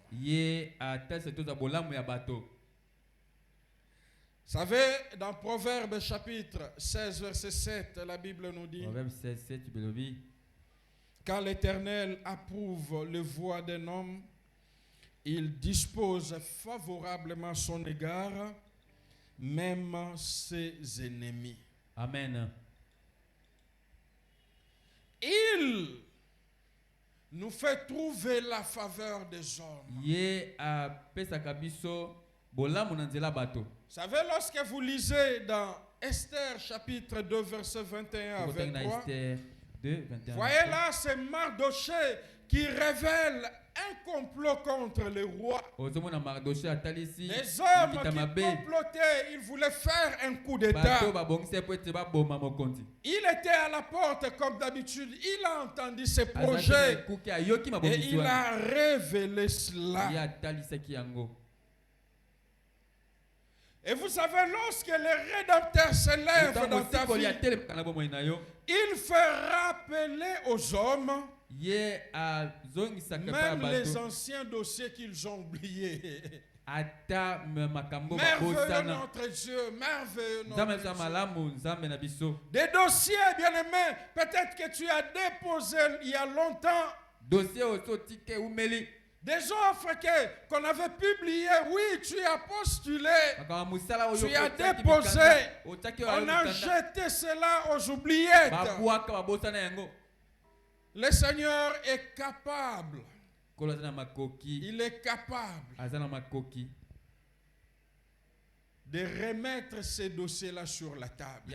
Vous savez, dans Proverbes chapitre 16, verset 7, la Bible nous dit, quand l'Éternel approuve les voies d'un homme, il dispose favorablement son égard, même ses ennemis. Amen. Il nous fait trouver la faveur des hommes. Vous savez, lorsque vous lisez dans Esther chapitre 2 verset 21 à 23, voyez là, c'est Mardoché qui révèle un complot contre le roi. Les hommes qui complotaient, ils voulaient faire un coup d'État. Il était à la porte comme d'habitude. Il a entendu ce projet et il a révélé cela. Et vous savez, lorsque le Rédempteur se lève dans ta vie, il fait rappeler aux hommes même les anciens dossiers qu'ils ont oubliés. Merveilleux notre Dieu, merveilleux notre Dieu. Des dossiers, bien-aimés, peut-être que tu as déposé il y a longtemps. Des offres qu'on avait publiées, oui, tu as postulé, tu as déposé, on a jeté cela aux oubliettes. Le Seigneur est capable. Il est capable de remettre ces dossiers-là sur la table.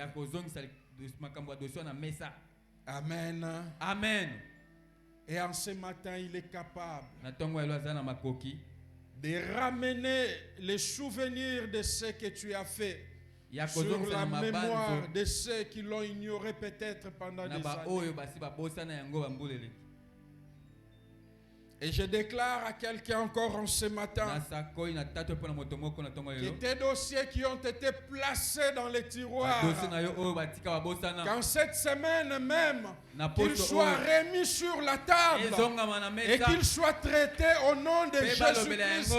Amen. Amen. Et en ce matin, il est capable de ramener les souvenirs de ce que tu as fait sur la mémoire de ceux qui l'ont ignoré peut-être pendant des années. Et je déclare à quelqu'un encore en ce matin que tes dossiers qui ont été placés dans les tiroirs, qu'en cette semaine même, qu'ils soient remis sur la table et qu'ils soient traités au nom de Jésus-Christ.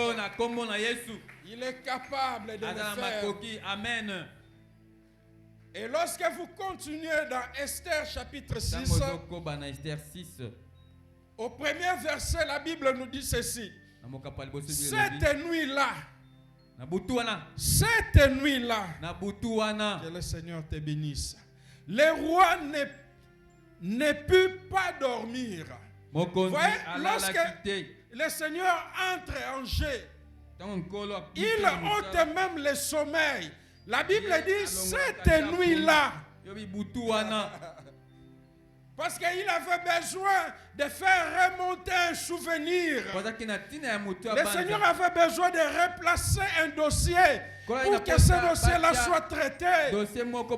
Il est capable de le faire. Amen. Et lorsque vous continuez dans Esther chapitre 6, au premier verset, la Bible nous dit ceci. Cette nuit-là, que le Seigneur te bénisse, le roi ne put pas dormir. Voyez, lorsque le Seigneur entre en jeu, il ôte même le sommeil. La Bible dit cette nuit-là. Parce qu'il avait besoin de faire remonter un souvenir. Le Seigneur avait besoin de replacer un dossier pour que ce dossier-là soit traité. Le Seigneur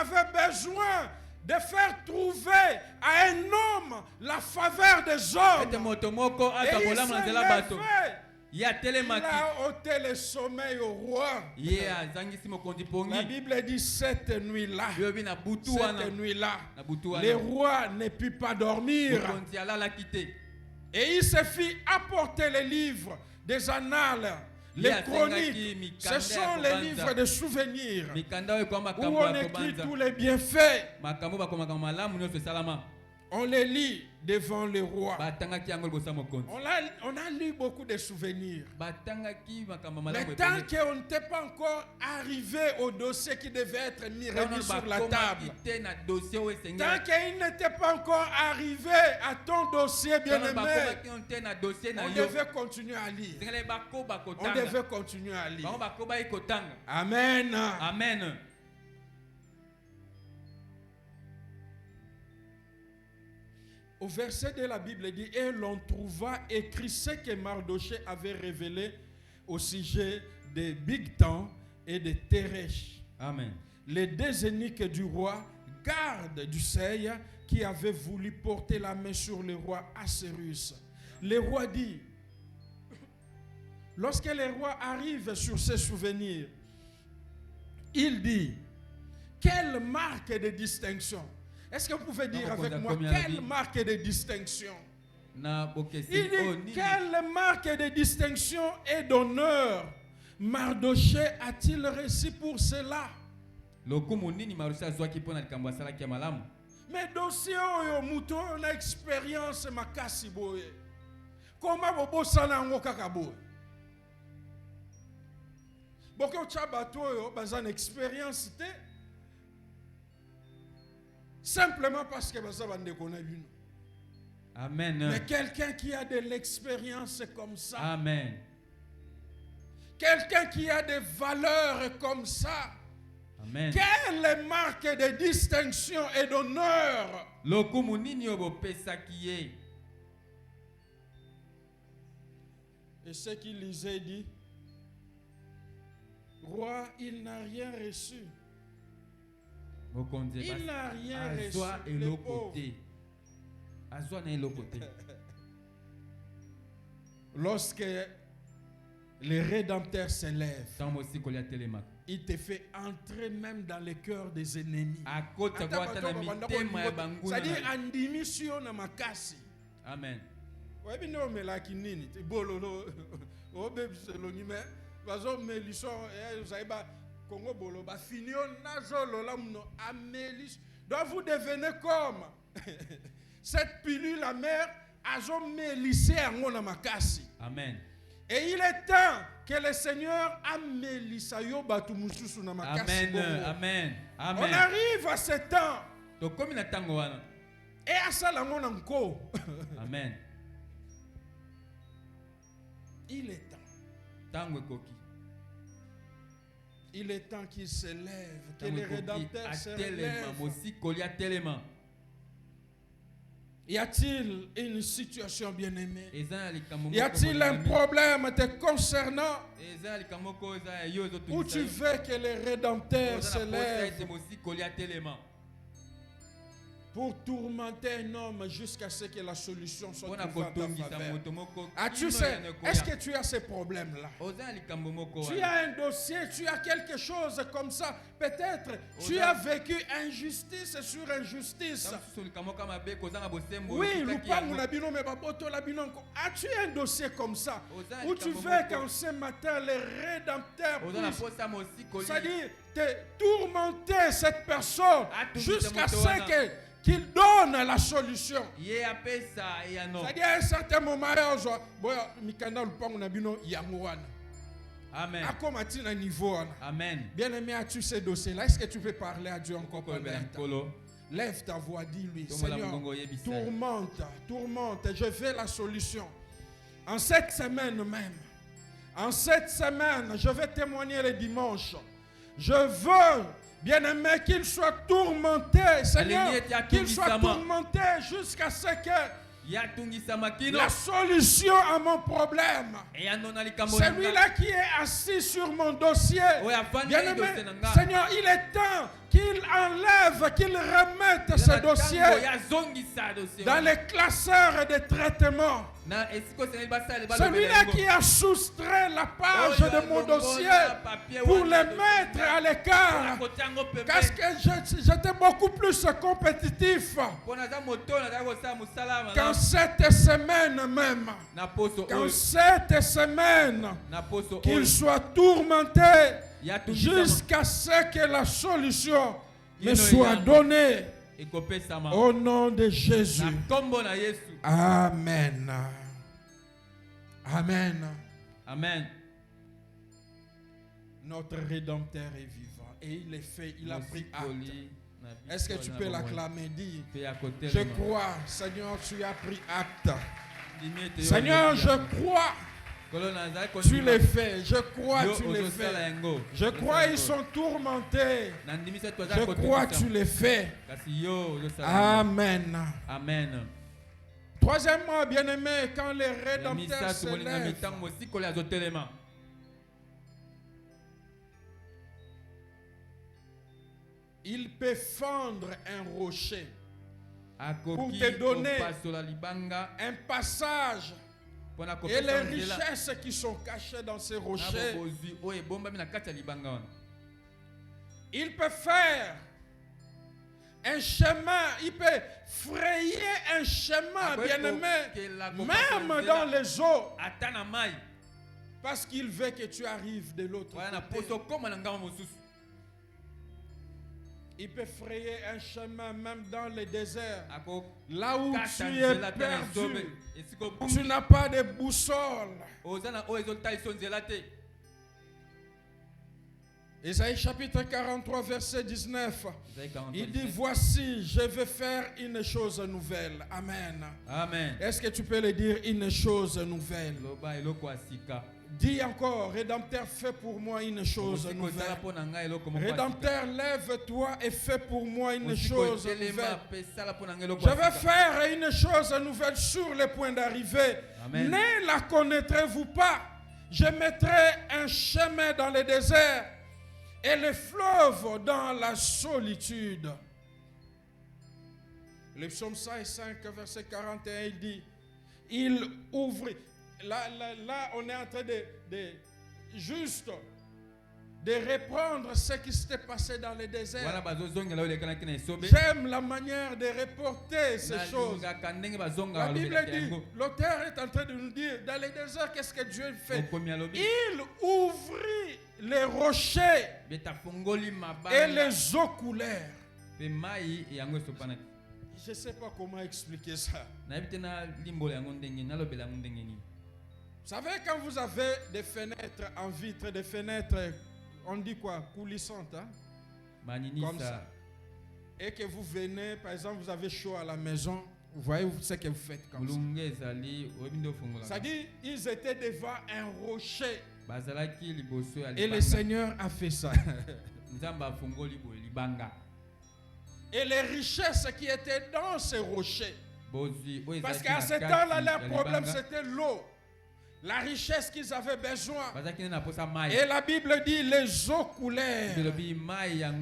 avait besoin de faire trouver à un homme la faveur des hommes. Et il s'est levé. Il a ôté le sommeil au roi. La Bible dit cette nuit-là, le roi ne put pas dormir. Et il se fit apporter les livres des annales, les chroniques. Ce sont les livres de souvenirs où on écrit tous les bienfaits. On les lit devant le roi. On a lu beaucoup de souvenirs. Mais tant qu'on n'était pas encore arrivé au dossier qui devait être remis sur la table, tant qu'il n'était pas encore arrivé à ton dossier bien-aimé, on devait continuer à lire. On devait continuer à lire. Amen. Amen. Au verset de la Bible dit, et l'on trouva écrit ce que Mardoché avait révélé au sujet de Bigtan et de Teresh. Amen. Les deux eunuques du roi, gardes du seuil, qui avaient voulu porter la main sur le roi Assuérus. Le roi dit, lorsque le roi arrive sur ses souvenirs, il dit, quelle marque de distinction. Est-ce que vous pouvez dire avec moi, quelle marque de distinction? Il dit, quelle marque de distinction et d'honneur Mardoché a-t-il reçu pour cela? Mais dossier oyo muto on a expérience makasi boye. Comment bobo sana ngo kakabo? Boko chabato yo bazan expérience te. Simplement parce que ça va ne connaître lui. Amen. Mais quelqu'un qui a de l'expérience comme ça. Amen. Quelqu'un qui a des valeurs comme ça. Amen. Quelle marque de distinction et d'honneur. Et ce qu'il lisait dit, roi, il n'a rien reçu. Il n'a rien reçu. Le pauvre. Lorsque le Rédempteur s'élève, il te fait entrer même dans le cœur des ennemis. C'est-à-dire, andimi sio na makasi. Amen. Ouais, bien non, mais là qui nini, tu bololo, oh bébé seloni mais, vazo melisson, vous avez pas Congo bolo, ba finio nazolo la muno amélis. Donc vous devenez comme cette pilule la mère azo mélissé en na makasi. Amen. Et il est temps que le Seigneur amélissa yo batu mususu na makasi. Amen. Amen. Amen. On arrive à ce temps. Donc comme il attend et à ça la mon encore. Amen. Il est temps. Il est temps qu'il se lève, que le Rédempteur se lève. Y a-t-il une situation bien-aimée? Y a-t-il un problème te concernant? Où tu veux que le Rédempteur se lève pour tourmenter un homme jusqu'à ce que la solution soit trouvée en ta faveur? Tu sais, est-ce que tu as ce problème-là? Tu as un dossier, tu as quelque chose comme ça. Peut-être tu as vécu injustice sur injustice. Oui, as-tu un dossier comme ça où tu veux qu'en ce matin le Rédempteur puisse, c'est-à-dire te tourmenter cette personne jusqu'à ce que qu'il donne la solution. C'est-à-dire à un certain moment, Amen. Amen. Bien-aimé, as-tu ce dossier-là? Est-ce que tu peux parler à Dieu encore pendant un temps? Lève ta voix, dis-lui, Seigneur, tourmente, je veux la solution. En cette semaine même, je vais témoigner le dimanche. Je veux Bien-aimé, qu'il soit tourmenté, Seigneur, qu'il soit tourmenté jusqu'à ce que la solution à mon problème, celui-là qui est assis sur mon dossier, bien-aimé, Seigneur, il est temps qu'il enlève, qu'il remette ce dossier dans les classeurs de traitement. Celui-là qui a soustrait la page de mon dossier pour le mettre à l'écart, parce que j'étais beaucoup plus compétitif qu'en cette semaine même. Qu'en cette semaine, qu'il soit tourmenté jusqu'à ce que la solution me soit donnée. Au nom de Jésus. Amen. Amen. Amen. Notre Rédempteur est vivant et il est fait, il a pris acte. Est-ce que tu peux l'acclamer? Dis, je crois, Seigneur, tu as pris acte. Seigneur, je crois. Tu les fais, je crois tu les fais. Je crois ils sont tourmentés. Je crois tu les fais. Amen. Amen. Troisièmement, bien-aimé, quand les rédempteurs se lèvent, il peut fendre un rocher pour te donner un passage. Et les richesses qui sont cachées dans ces rochers, il peut faire un chemin, il peut frayer un chemin, bien-aimé, même dans les eaux, parce qu'il veut que tu arrives de l'autre côté. Il peut frayer un chemin même dans le désert, là où tu es perdu. Tu n'as pas de boussole. Ésaïe chapitre 43 verset 19. Il dit, voici, je vais faire une chose nouvelle. Amen. Amen. Est-ce que tu peux le dire, une chose nouvelle? Dis encore, Rédempteur, fais pour moi une chose nouvelle. Rédempteur, lève-toi et fais pour moi une chose nouvelle. Je vais faire une chose nouvelle sur le point d'arriver. Ne la connaîtrez-vous pas? Je mettrai un chemin dans le désert et le fleuve dans la solitude. Le psaume 105, verset 41, il dit, il ouvre. Là, on est en train de reprendre ce qui s'était passé dans le désert. J'aime la manière de reporter ces choses. La Bible dit, l'auteur est en train de nous dire, dans le désert, qu'est-ce que Dieu fait? Il ouvrit les rochers et les eaux coulèrent. Je ne sais pas comment expliquer ça. Vous savez, quand vous avez des fenêtres en vitre, des fenêtres, on dit quoi, coulissantes, hein? Comme ça. Et que vous venez, par exemple, vous avez chaud à la maison, vous voyez ce que vous faites comme ça. Ça dit, ils étaient devant un rocher. Et le Seigneur a fait ça. Et les richesses qui étaient dans ces rochers. Parce qu'à ce temps-là, leur problème, c'était l'eau. La richesse qu'ils avaient besoin. Et la Bible dit, les eaux coulèrent.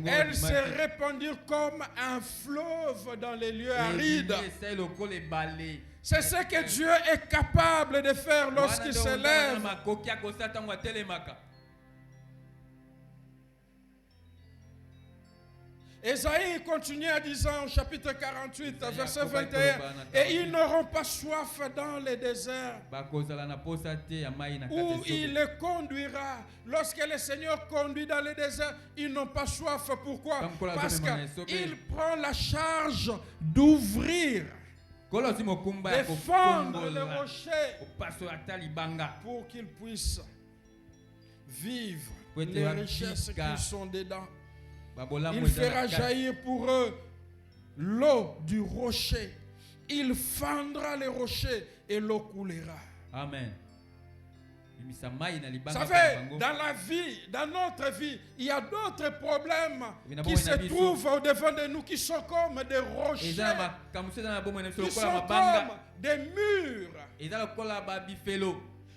Elles se répandirent comme un fleuve dans les lieux arides. C'est ce que Dieu est capable de faire lorsqu'il se lève. Ésaïe continue à disant au chapitre 48, verset 21, et ils n'auront pas soif dans les déserts où il les conduira. Lorsque le Seigneur conduit dans les déserts, ils n'ont pas soif. Pourquoi? Parce qu'il prend la charge d'ouvrir, de fendre les rochers pour qu'ils puissent vivre les richesses qui sont dedans. Il fera jaillir pour eux l'eau du rocher. Il fendra les rochers et l'eau coulera. Amen. Vous savez, dans la vie, dans notre vie, il y a d'autres problèmes qui se trouvent au-devant de nous, qui sont comme des rochers, qui sont comme des murs.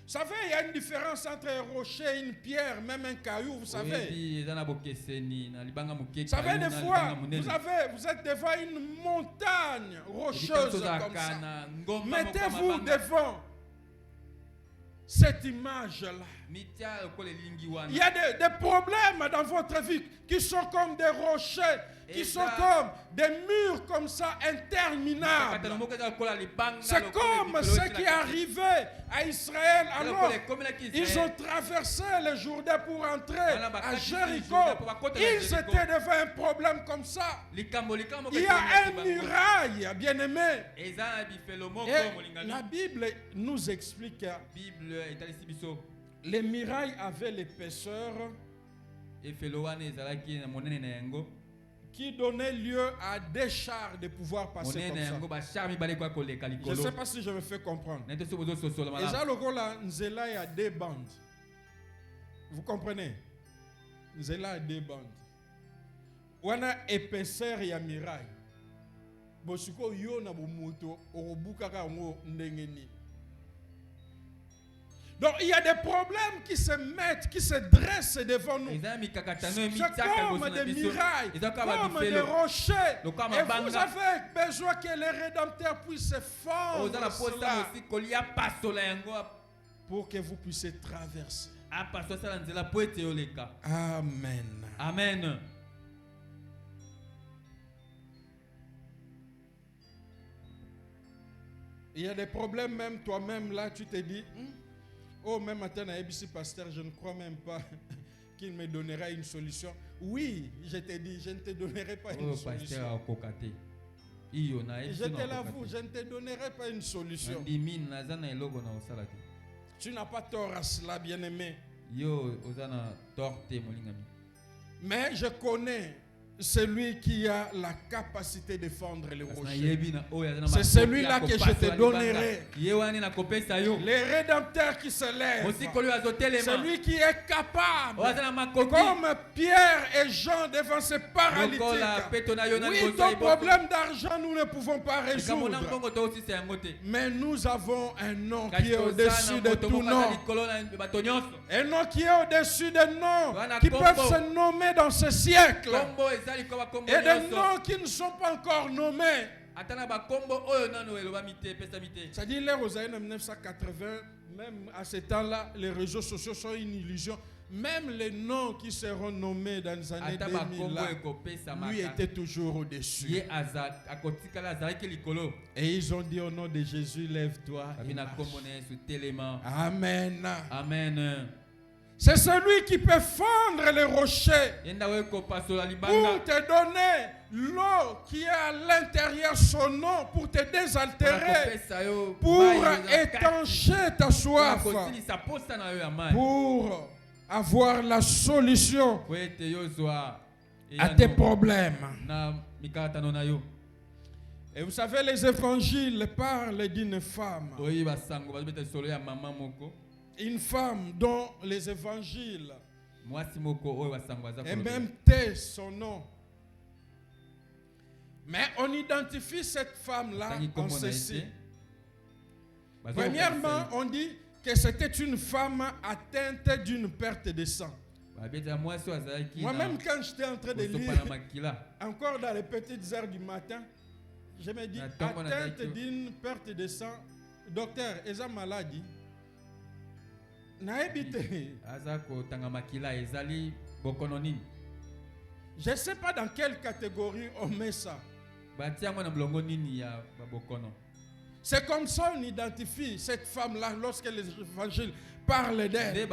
Vous savez, il y a une différence entre un rocher, une pierre, même un caillou, vous savez. Vous savez, des fois, vous êtes devant une montagne rocheuse comme ça. Mettez-vous devant cette image-là. Il y a des problèmes dans votre vie qui sont comme des rochers, qui sont comme des murs comme ça, interminables. C'est comme ce qui est arrivé à Israël. Alors, ils ont traversé le Jourdain pour entrer à Jéricho. Ils étaient devant un problème comme ça. Il y a un muraille, bien aimé. Et la Bible nous explique que les murailles avaient l'épaisseur qui donnait lieu à des chars de pouvoir passer comme ça. Je ne sais pas si je me fais comprendre. Et là, Nzela a deux bandes. Vous comprenez? Nzela a deux bandes. On a épaisseur et muraille. Bosuko yo na bomoto orobuka ka ngo ndengeni. Donc il y a des problèmes qui se mettent, qui se dressent devant nous. C'est comme des murailles, comme des rochers. Et vous avez besoin que le Rédempteur puisse se fondre pour que vous puissiez traverser. Amen. Amen. Il y a des problèmes, même toi-même là, tu te dis... Oh, même matin à ABC Pasteur, je ne crois même pas qu'il me donnera une solution. Oui, je te dis, je ne te donnerai pas une solution. Je te l'avoue, je ne te donnerai pas une solution. Tu n'as pas tort à cela, bien-aimé. Mais je connais celui qui a la capacité de fendre les rochers. C'est celui-là que je te donnerai. Le Rédempteur qui se lève. Celui qui est capable. Comme Pierre et Jean devant ces paralytiques. Oui, ton problème d'argent, nous ne pouvons pas résoudre. Mais nous avons un nom qui est au-dessus de tout nom. Un nom qui est au-dessus des noms qui peuvent se nommer dans ce siècle. Et des noms qui ne sont pas encore nommés. C'est-à-dire, les aux années 1980, même à ce temps-là, les réseaux sociaux sont une illusion. Même les noms qui seront nommés dans les années 2000, là, lui était toujours au-dessus. Et ils ont dit au nom de Jésus, lève-toi. Amen. Amen. C'est celui qui peut fendre les rochers pour te donner l'eau qui est à l'intérieur son nom, pour te désaltérer, pour étancher ta soif, pour avoir la solution à tes problèmes. Et vous savez, les évangiles parlent d'une femme. Une femme dont les évangiles et même tait son nom. Mais on identifie cette femme-là en ceci. Premièrement, on dit que c'était une femme atteinte d'une perte de sang. Moi-même, quand j'étais en train de lire, encore dans les petites heures du matin, je me dis, atteinte d'une perte de sang, docteur, est-ce une maladie? Je ne sais pas dans quelle catégorie on met ça. C'est comme ça qu'on identifie cette femme-là lorsque les évangiles parlent d'elle.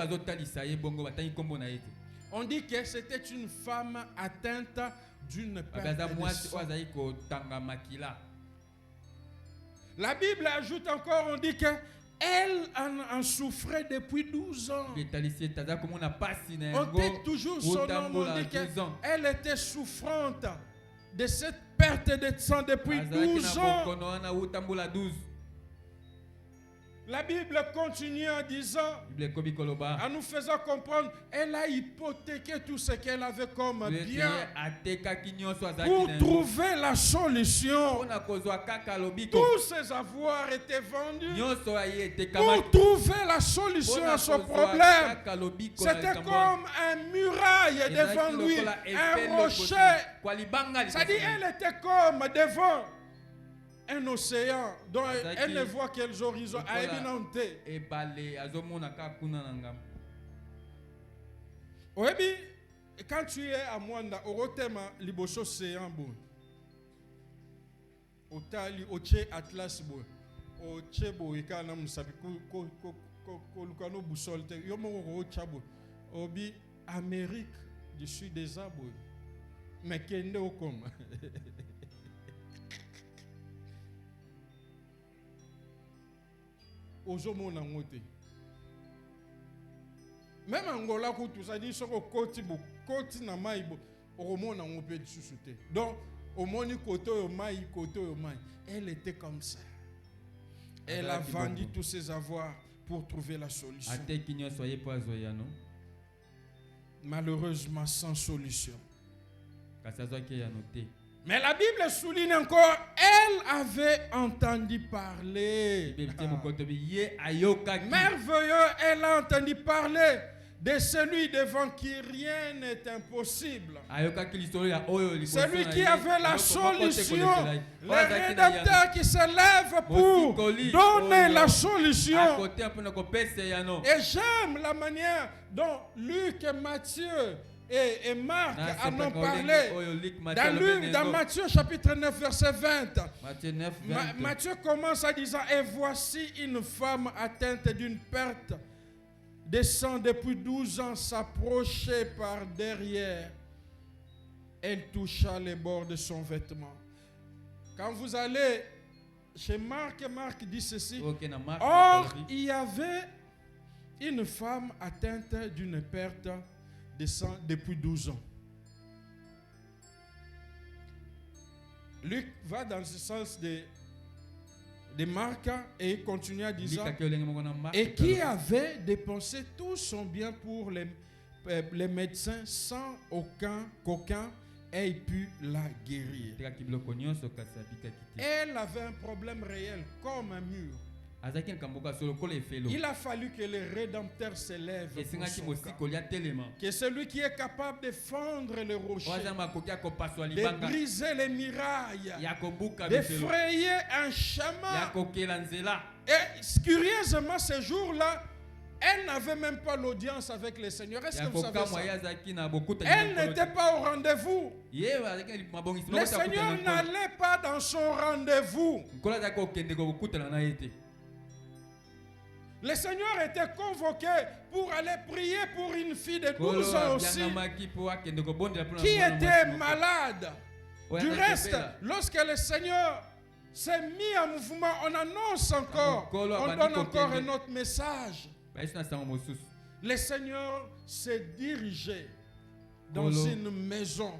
On dit que c'était une femme atteinte d'une perte de sang. La Bible ajoute encore, on dit que elle en souffrait depuis 12 ans. On dit toujours son nom, on dit qu'elle était souffrante de cette perte de sang depuis 12 ans. La Bible continue en disant, en nous faisant comprendre, elle a hypothéqué tout ce qu'elle avait comme bien pour trouver la solution. Tous ses avoirs étaient vendus pour trouver la solution à son problème. C'était comme un muraille devant lui, un rocher. C'est-à-dire, elle était comme devant un océan dont elle ne voit quels horizons. Quand tu es à Mwanda, au thème liboso océan bon, au tali au tché atlas bon, au tché bon et quand on sabi ko boussole te yomo au chabo, obi Amérique du Sud des arbres, mais kende au comme. Même Angola, tout ça dit, sur le côté na maïbo, au monde on peut sous-souter. Donc, au monde côté au maï, elle était comme ça. Elle a vendu tous ses avoirs pour trouver la solution. Malheureusement, sans solution. Mais la Bible souligne encore, elle avait entendu parler. Merveilleux, elle a entendu parler de celui devant qui rien n'est impossible. Celui qui avait la solution. Le rédacteur qui se lève pour donner la solution. Et j'aime la manière dont Luc et Matthieu et Marc en ont parlé. Dans Matthieu chapitre 9 verset 20. Matthieu commence en disant, et voici une femme atteinte d'une perte de sang depuis 12 ans s'approchait par derrière. Elle toucha les bords de son vêtement. Quand vous allez chez Marc dit ceci. Or, il y avait une femme atteinte d'une perte de sang depuis 12 ans. Luc va dans ce sens de Marc et il continue à dire et qui avait dépensé tout son bien pour les médecins sans qu'aucun ait pu la guérir. Elle avait un problème réel comme un mur. Il a fallu que le Rédempteur se lève pour son cas. Que celui qui est capable de fendre le rocher, de briser les mirailles, de frayer un chemin. Et curieusement, ce jour-là, elle n'avait même pas l'audience avec le Seigneur. Est-ce que vous savez ça? Elle n'était pas au rendez-vous. Le Seigneur n'allait pas dans son rendez-vous. Le Seigneur était convoqué pour aller prier pour une fille de 12 ans aussi qui était malade. Du reste, lorsque le Seigneur s'est mis en mouvement, on annonce encore, on donne encore un autre message. Le Seigneur s'est dirigé dans une maison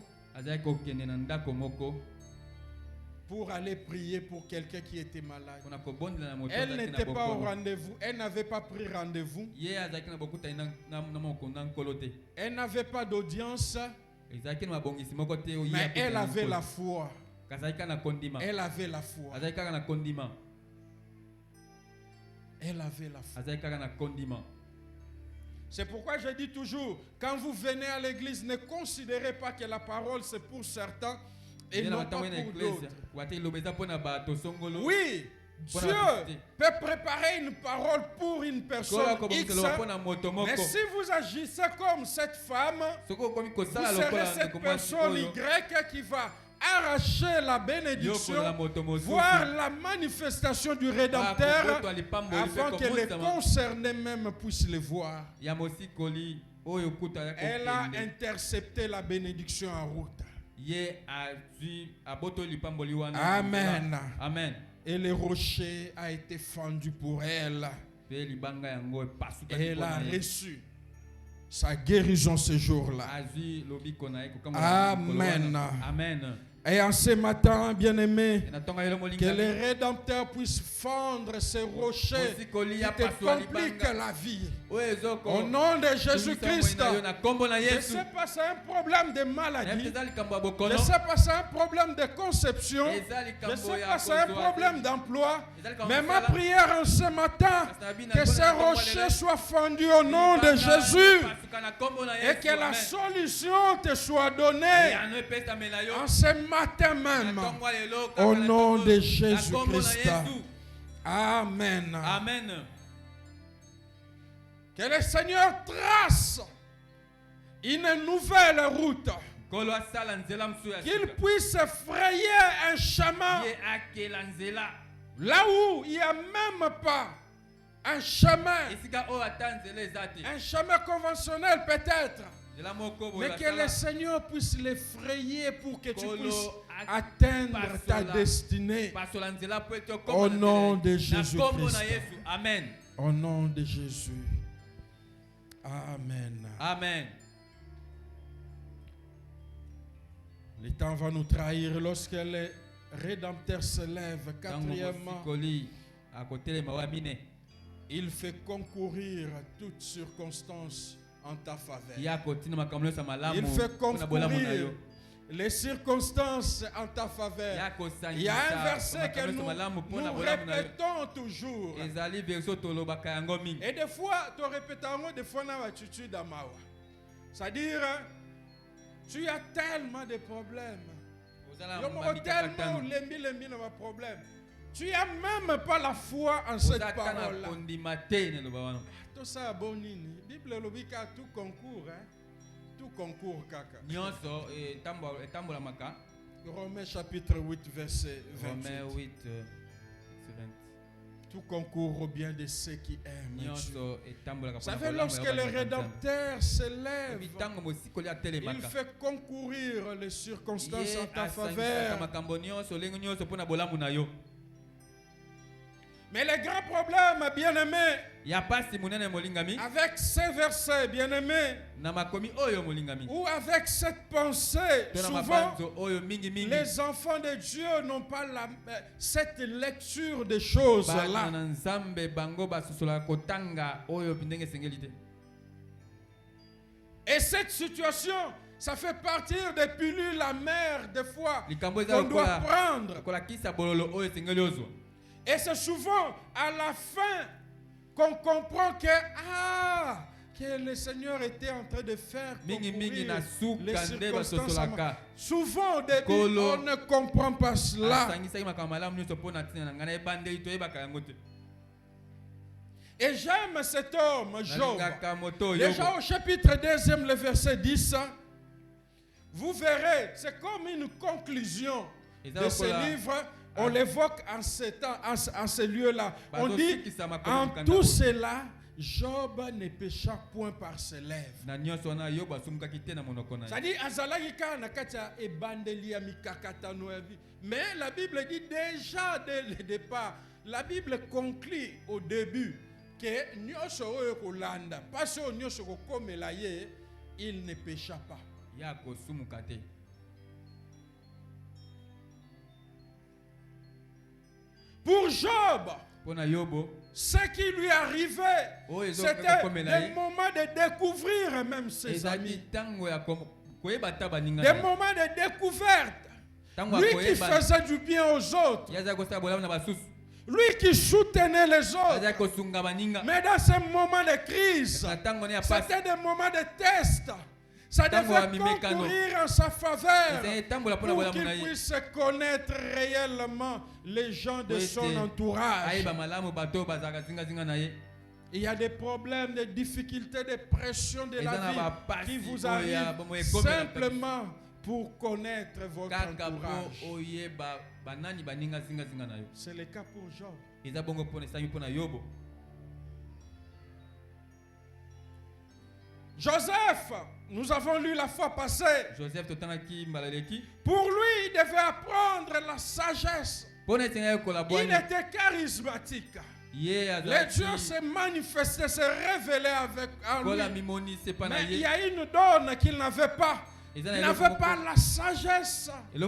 pour aller prier pour quelqu'un qui était malade. Elle n'était pas au rendez-vous. Elle n'avait pas pris rendez-vous. Elle n'avait pas d'audience. Mais elle avait la foi. Elle avait la foi. Elle avait la foi. C'est pourquoi je dis toujours, quand vous venez à l'église, ne considérez pas que la parole c'est pour certains et non pas pour d'autres. Oui, Dieu peut préparer une parole pour une personne X, mais si vous agissez comme cette femme, vous serez cette personne Y qui va arracher la bénédiction, voir la manifestation du Rédempteur avant que les concernés même puissent le voir. Elle a intercepté la bénédiction en route. Amen. Amen. Et le rocher a été fendu pour elle. Elle a reçu sa guérison ce jour-là. Amen. Amen. Et en ce matin, bien-aimé, que le Rédempteur puisse fendre ces rochers qui te compliquent la vie. Au nom de Jésus-Christ, je ne sais pas si c'est un problème de maladie, je ne sais pas si c'est un problème de conception, je ne sais pas si c'est un problème d'emploi, mais ma prière en ce matin, que ces rochers soient fendus au nom de Jésus et que la solution te soit donnée en ce matin même, au nom de Jésus-Christ. Amen. Amen. Que le Seigneur trace une nouvelle route. Qu'il puisse frayer un chemin là où il n'y a même pas un chemin. Un chemin conventionnel peut-être. Mais que le Seigneur puisse les frayer pour que tu puisses atteindre ta destinée. Au nom de Jésus-Christ. Amen. Au nom de Jésus. Amen. Amen. Le temps va nous trahir lorsque le Rédempteur se lève. Quatrièmement, il fait concourir toutes circonstances en ta faveur. Il fait concourir les circonstances en ta faveur. Il y a un verset que nous répétons toujours. Et des fois, tu répètes des fois dans l'attitude d'Amawa. C'est-à-dire, tu as tellement de problèmes. Tellement de problèmes. Tu n'as même pas la foi en cette parole-là. Tout ça, bon, Bible lobika tout concours, hein? Tout concours, kaka. Romains chapitre 8, verset 28. Romains 8, tout concourt au bien de ceux qui aiment Dieu. Vous savez, lorsque le Rédempteur se lève, il fait concourir les circonstances en ta faveur. Mais le grand problème, bien-aimé, avec ces versets, bien-aimé, ou avec cette pensée, souvent, les enfants de Dieu n'ont pas cette lecture des choses-là. Et cette situation, ça fait partir des pilules amères, des fois, qu'on doit prendre. Et c'est souvent à la fin qu'on comprend que le Seigneur était en train de faire concourir les circonstances. Souvent au début, on ne comprend pas cela. Et j'aime cet homme, Job. Déjà au chapitre 2, le verset 10, vous verrez, c'est comme une conclusion de ce livre. On l'évoque en ce lieu-là. On dit, en tout cela, Job ne pécha point par ses lèvres. C'est-à-dire, mais la Bible dit déjà dès le départ, la Bible conclut au début que il ne pécha pas. Pour Job, ce qui lui arrivait, c'était des moments de découvrir même ses amis. Des moments de découverte. Lui qui faisait du bien aux autres. Lui qui soutenait les autres. Mais dans ces moments de crise, c'était des moments de test. Ça devait concourir en sa faveur pour qu'il puisse connaître réellement les gens de son entourage. Il y a des problèmes, des difficultés, des pressions de la vie qui vous arrivent simplement pour connaître votre entourage. C'est le cas pour Job. Joseph, nous avons lu la fois passée. Pour lui, il devait apprendre la sagesse. Il était charismatique. Le Dieu s'est manifesté, s'est révélé avec lui. Mais il y a une donne qu'il n'avait pas. Il n'avait pas la sagesse. C'est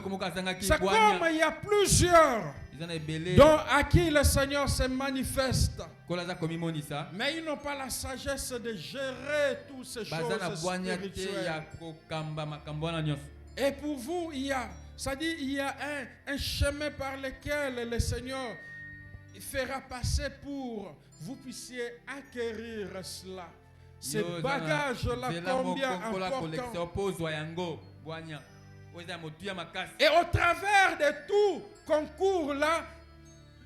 comme il y a plusieurs dont à qui le Seigneur se manifeste. Mais ils n'ont pas la sagesse de gérer toutes ces choses spirituelles. Et pour vous, il y a un chemin par lequel le Seigneur fera passer pour vous puissiez acquérir cela. Ces bagages-là, combien importants. Et au travers de tout concours-là,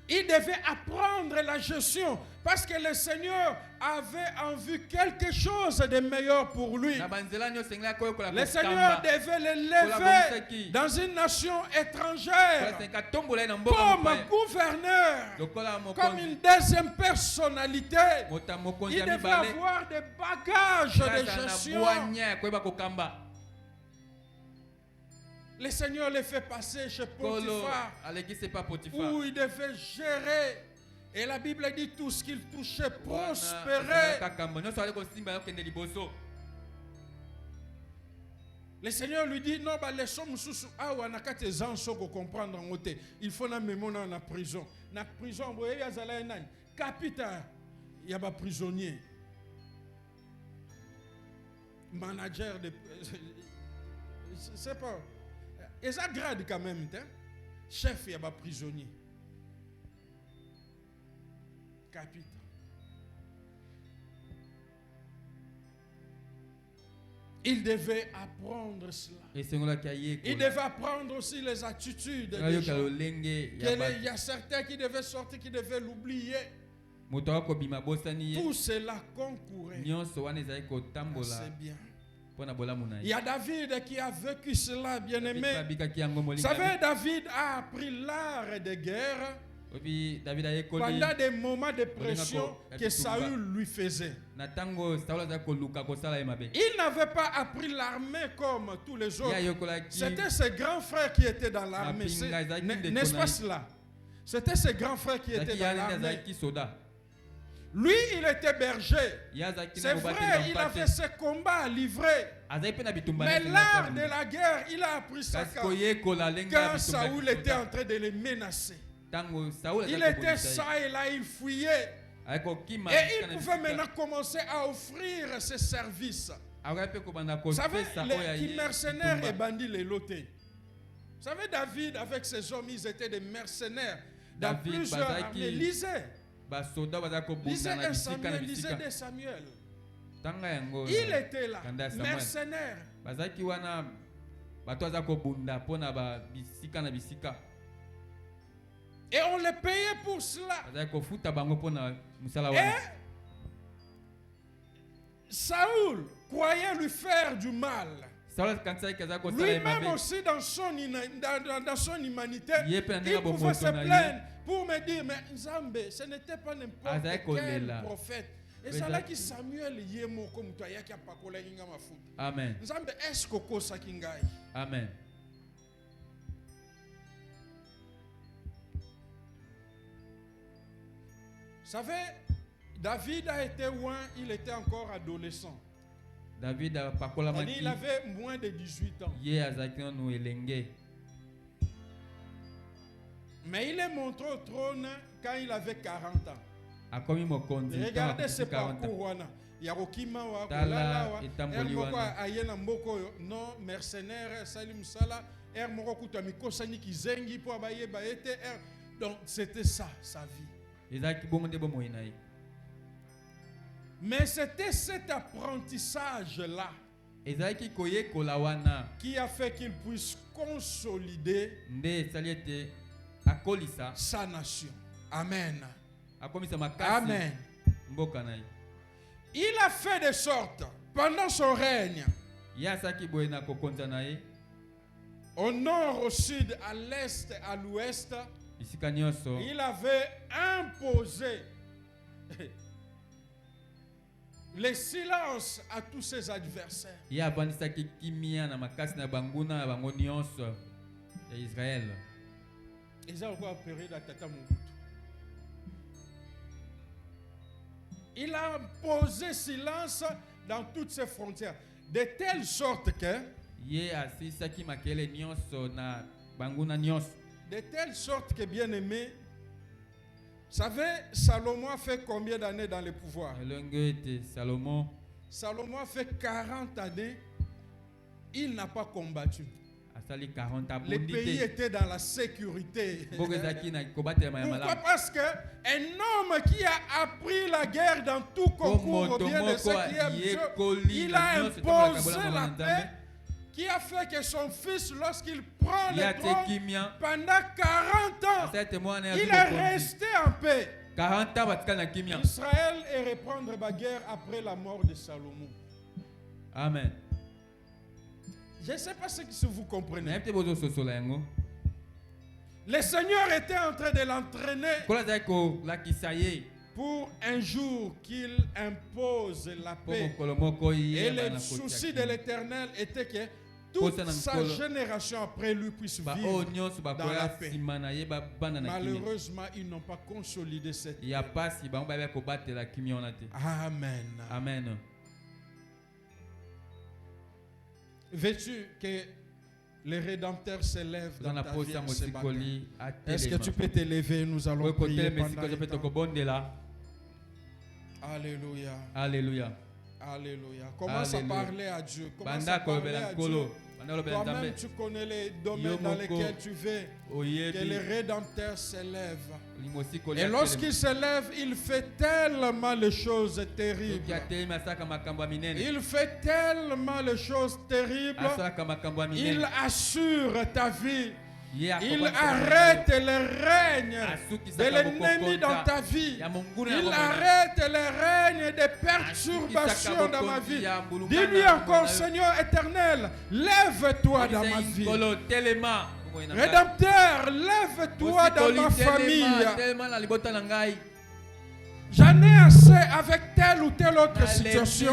il devait apprendre la gestion parce que le Seigneur avait en vue quelque chose de meilleur pour lui. Le Seigneur devait l'élever dans une nation étrangère comme gouverneur, comme une deuxième personnalité. Il devait avoir des bagages de gestion. Le Seigneur les fait passer chez Potiphar, où il devait gérer. Et la Bible dit tout ce qu'il touchait prospérait. Le Seigneur lui dit non, comprendre il faut na mémoire dans la prison. Dans la prison, il y a un capitaine, il y a un prisonnier, manager de. C'est pas. Et ça grade quand même, hein? Chef, il y a un prisonnier. Capitaine. Il devait apprendre cela. Il devait apprendre aussi les attitudes des gens. Il y a certains qui devaient sortir, qui devaient l'oublier. Tout cela concourait. C'est bien. Il y a David qui a vécu cela, bien aimé. Vous savez, David a appris l'art de guerre pendant des moments de pression que Saül lui faisait. Il n'avait pas appris l'armée comme tous les autres. C'était ses grands frères qui étaient dans l'armée. N'est-ce pas cela? C'était ses grands frères qui étaient dans l'armée. Lui, il était berger. C'est vrai, il a fait ses combats à livrer. Mais l'art de la guerre, il a appris ça quand Saül était en train de les menacer. Il était ça et là, il fuyait. Et il pouvait maintenant commencer à offrir ses services. Vous savez, les mercenaires et bandits les lotaient. Vous savez, David, avec ses hommes, ils étaient des mercenaires dans plusieurs armées. Lisez 1 Samuel, lisez 2 Samuel. Il était là, mercenaire. Et on les payait pour cela. Et Saül croyait lui faire du mal. Lui-même aussi dans son humanité, il pouvait se plaindre pour me dire, mais Nzambe, ce n'était pas n'importe quel prophète. Et c'est là que Samuel yemo comme toi yaki apakola inga mafuta. Amen. Nzambe est-ce que ça kingai? Amen. Vous savez, David a été loin, il était encore adolescent. David il avait moins de 18 ans. Mais il est monté au trône quand il avait 40 ans. Regardez ce parcours. Il y a Rokima, non, mercenaire, Salim Sala, donc c'était ça, sa vie. Mais c'était cet apprentissage-là qui a fait qu'il puisse consolider sa nation. Amen. Amen. Il a fait de sorte, pendant son règne, au nord, au sud, à l'est, à l'ouest, il avait imposé le silence à tous ses adversaires. Il a imposé silence dans toutes ses frontières, de telle sorte que De telle sorte que, bien aimé, vous savez, Salomon a fait combien d'années dans le pouvoir? Salomon a fait 40 années. Il n'a pas combattu. Le pays était dans la sécurité. Pourquoi? Parce qu'un homme qui a appris la guerre dans tout concours, bien de ceux qui aiment Dieu, il a imposé la paix, qui a fait que son fils, lorsqu'il prend le trône, pendant 40 ans, il est resté en paix. Israël est reprendre la guerre après la mort de Salomon. Amen. Je ne sais pas si vous comprenez. Le Seigneur était en train de l'entraîner pour un jour qu'il impose la paix. Et le souci de l'Éternel était que toute sa génération après lui puisse vivre dans la paix. Malheureusement, ils n'ont pas consolidé cette paix. Amen. Amen. Veux-tu que le Rédempteur s'élève dans ta vie ce matin? Est-ce que tu peux t'élever? Nous allons prier pendant Alléluia. Alléluia. Alléluia. Commence à parler à Dieu. Commence à parler à Dieu. Toi-même, tu connais les domaines dans lesquels tu veux que le Rédempteur s'élève. Et lorsqu'il s'élève, il fait tellement de choses terribles. Il fait tellement de choses terribles. Il assure ta vie. Il arrête le règne de l'ennemi dans ta vie. Il arrête le règne des perturbations dans ma vie. Dis-lui encore, Seigneur éternel, lève-toi dans ma vie. Rédempteur, lève-toi dans ma famille. J'en ai assez avec telle ou telle autre situation.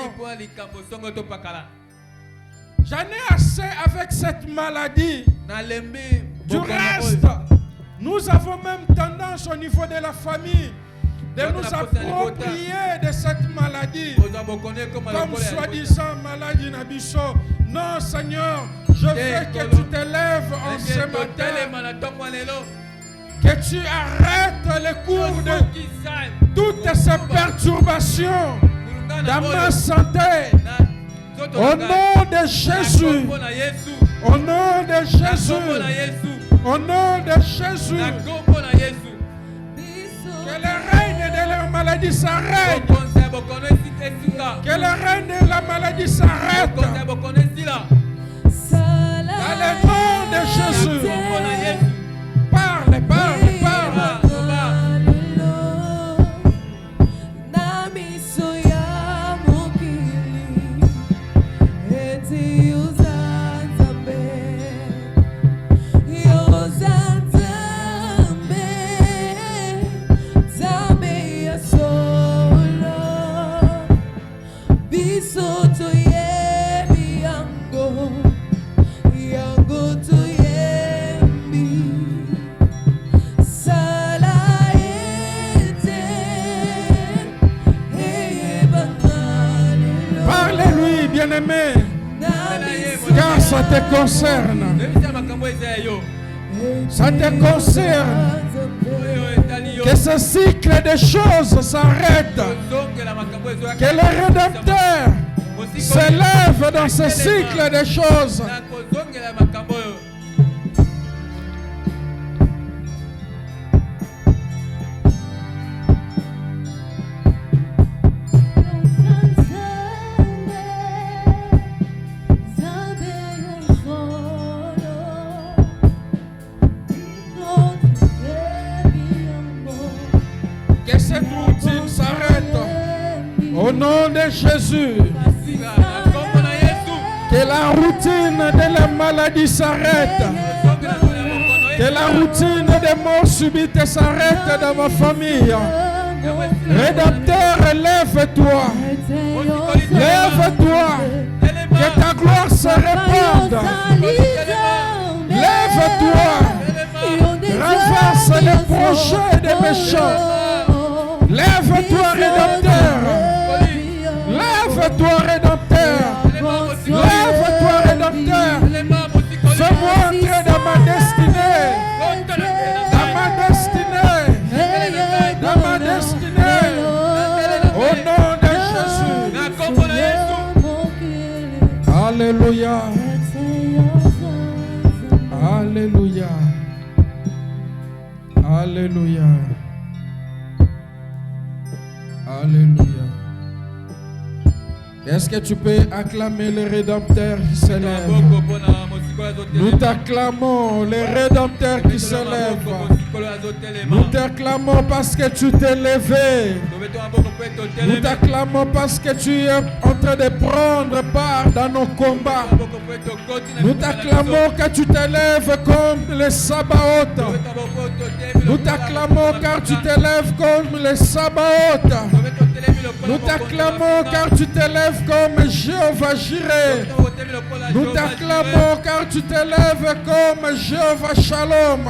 J'en ai assez avec cette maladie. Du reste, nous avons même tendance au niveau de la famille de nous approprier de cette maladie comme soi-disant maladie Nabiso. Non, Seigneur, je veux que tu te lèves en ce matin, que tu arrêtes le cours de toutes ces perturbations dans ma santé. Au nom de Jésus. Au nom de Jésus. Au nom de Jésus. Que le règne de la maladie s'arrête. Que le règne de la maladie s'arrête. Dans le nom de Jésus. Parle, parle, parle. Parlez-lui, bien-aimé, car ça te concerne. Ça te concerne. Que ce cycle de choses s'arrête. Que le Rédempteur s'élève dans ce cycle de choses. Que cette routine s'arrête au nom de Jésus. Que la routine de la maladie s'arrête. Que la routine des morts subites s'arrête dans ma famille. Rédempteur, lève-toi. Lève-toi. Que ta gloire se répande. Lève-toi. Renverse les projets des méchants. Lève-toi, Rédempteur. Lève-toi, Rédempteur. Lève-toi, Rédempteur. Alléluia. Alléluia. Alléluia. Alléluia. Est-ce que tu peux acclamer le Rédempteur qui se lève? Nous t'acclamons, le Rédempteur qui se lève. Nous t'acclamons parce que tu t'es levé. Nous t'acclamons parce que tu es en train de prendre part dans nos combats. Nous t'acclamons que tu te lèves comme le Sabaoth. Nous t'acclamons car tu te lèves comme le Sabaoth. Nous t'acclamons car tu te lèves comme Jéhovah Jireh. Nous t'acclamons car tu te lèves comme Jéhovah Shalom.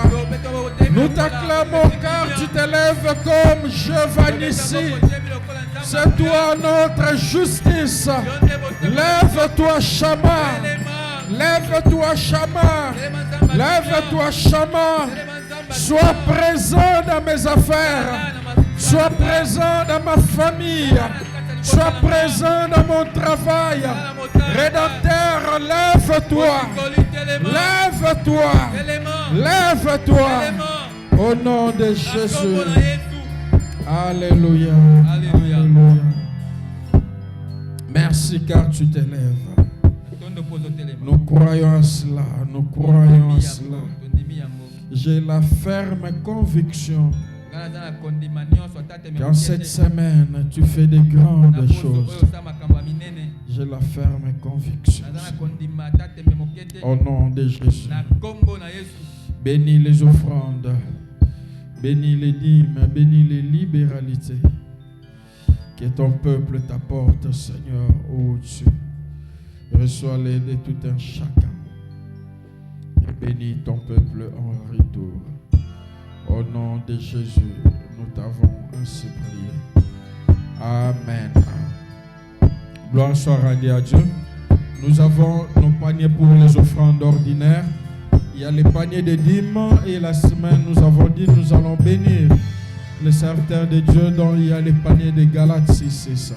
Nous t'acclamons car tu te lèves comme Jéhovah Nissi. C'est toi notre justice. Lève-toi, Shama. Lève-toi, Shama. Lève-toi, Shama. Sois présent dans mes affaires. Sois présent dans ma famille. Sois présent dans mon travail. Rédempteur, lève-toi. Lève-toi. Lève-toi. Au nom de Jésus. Alléluia. Alléluia. Merci car tu te lèves. Nous croyons à cela. Nous croyons à cela. J'ai la ferme conviction qu'en cette semaine, tu fais de grandes choses. J'ai la ferme conviction. Au nom de Jésus. Bénis les offrandes. Bénis les dîmes. Bénis les libéralités. Que ton peuple t'apporte, Seigneur, au-dessus. Reçois-les de tout un chacun. Et bénis ton peuple en retour. Au nom de Jésus, nous t'avons ainsi prié. Amen. Gloire soit rendue à Dieu. Nous avons nos paniers pour les offrandes ordinaires. Il y a les paniers de dîmes et la semaine, nous avons dit, nous allons bénir les serviteurs de Dieu dont il y a les paniers de Galates 6 et ça.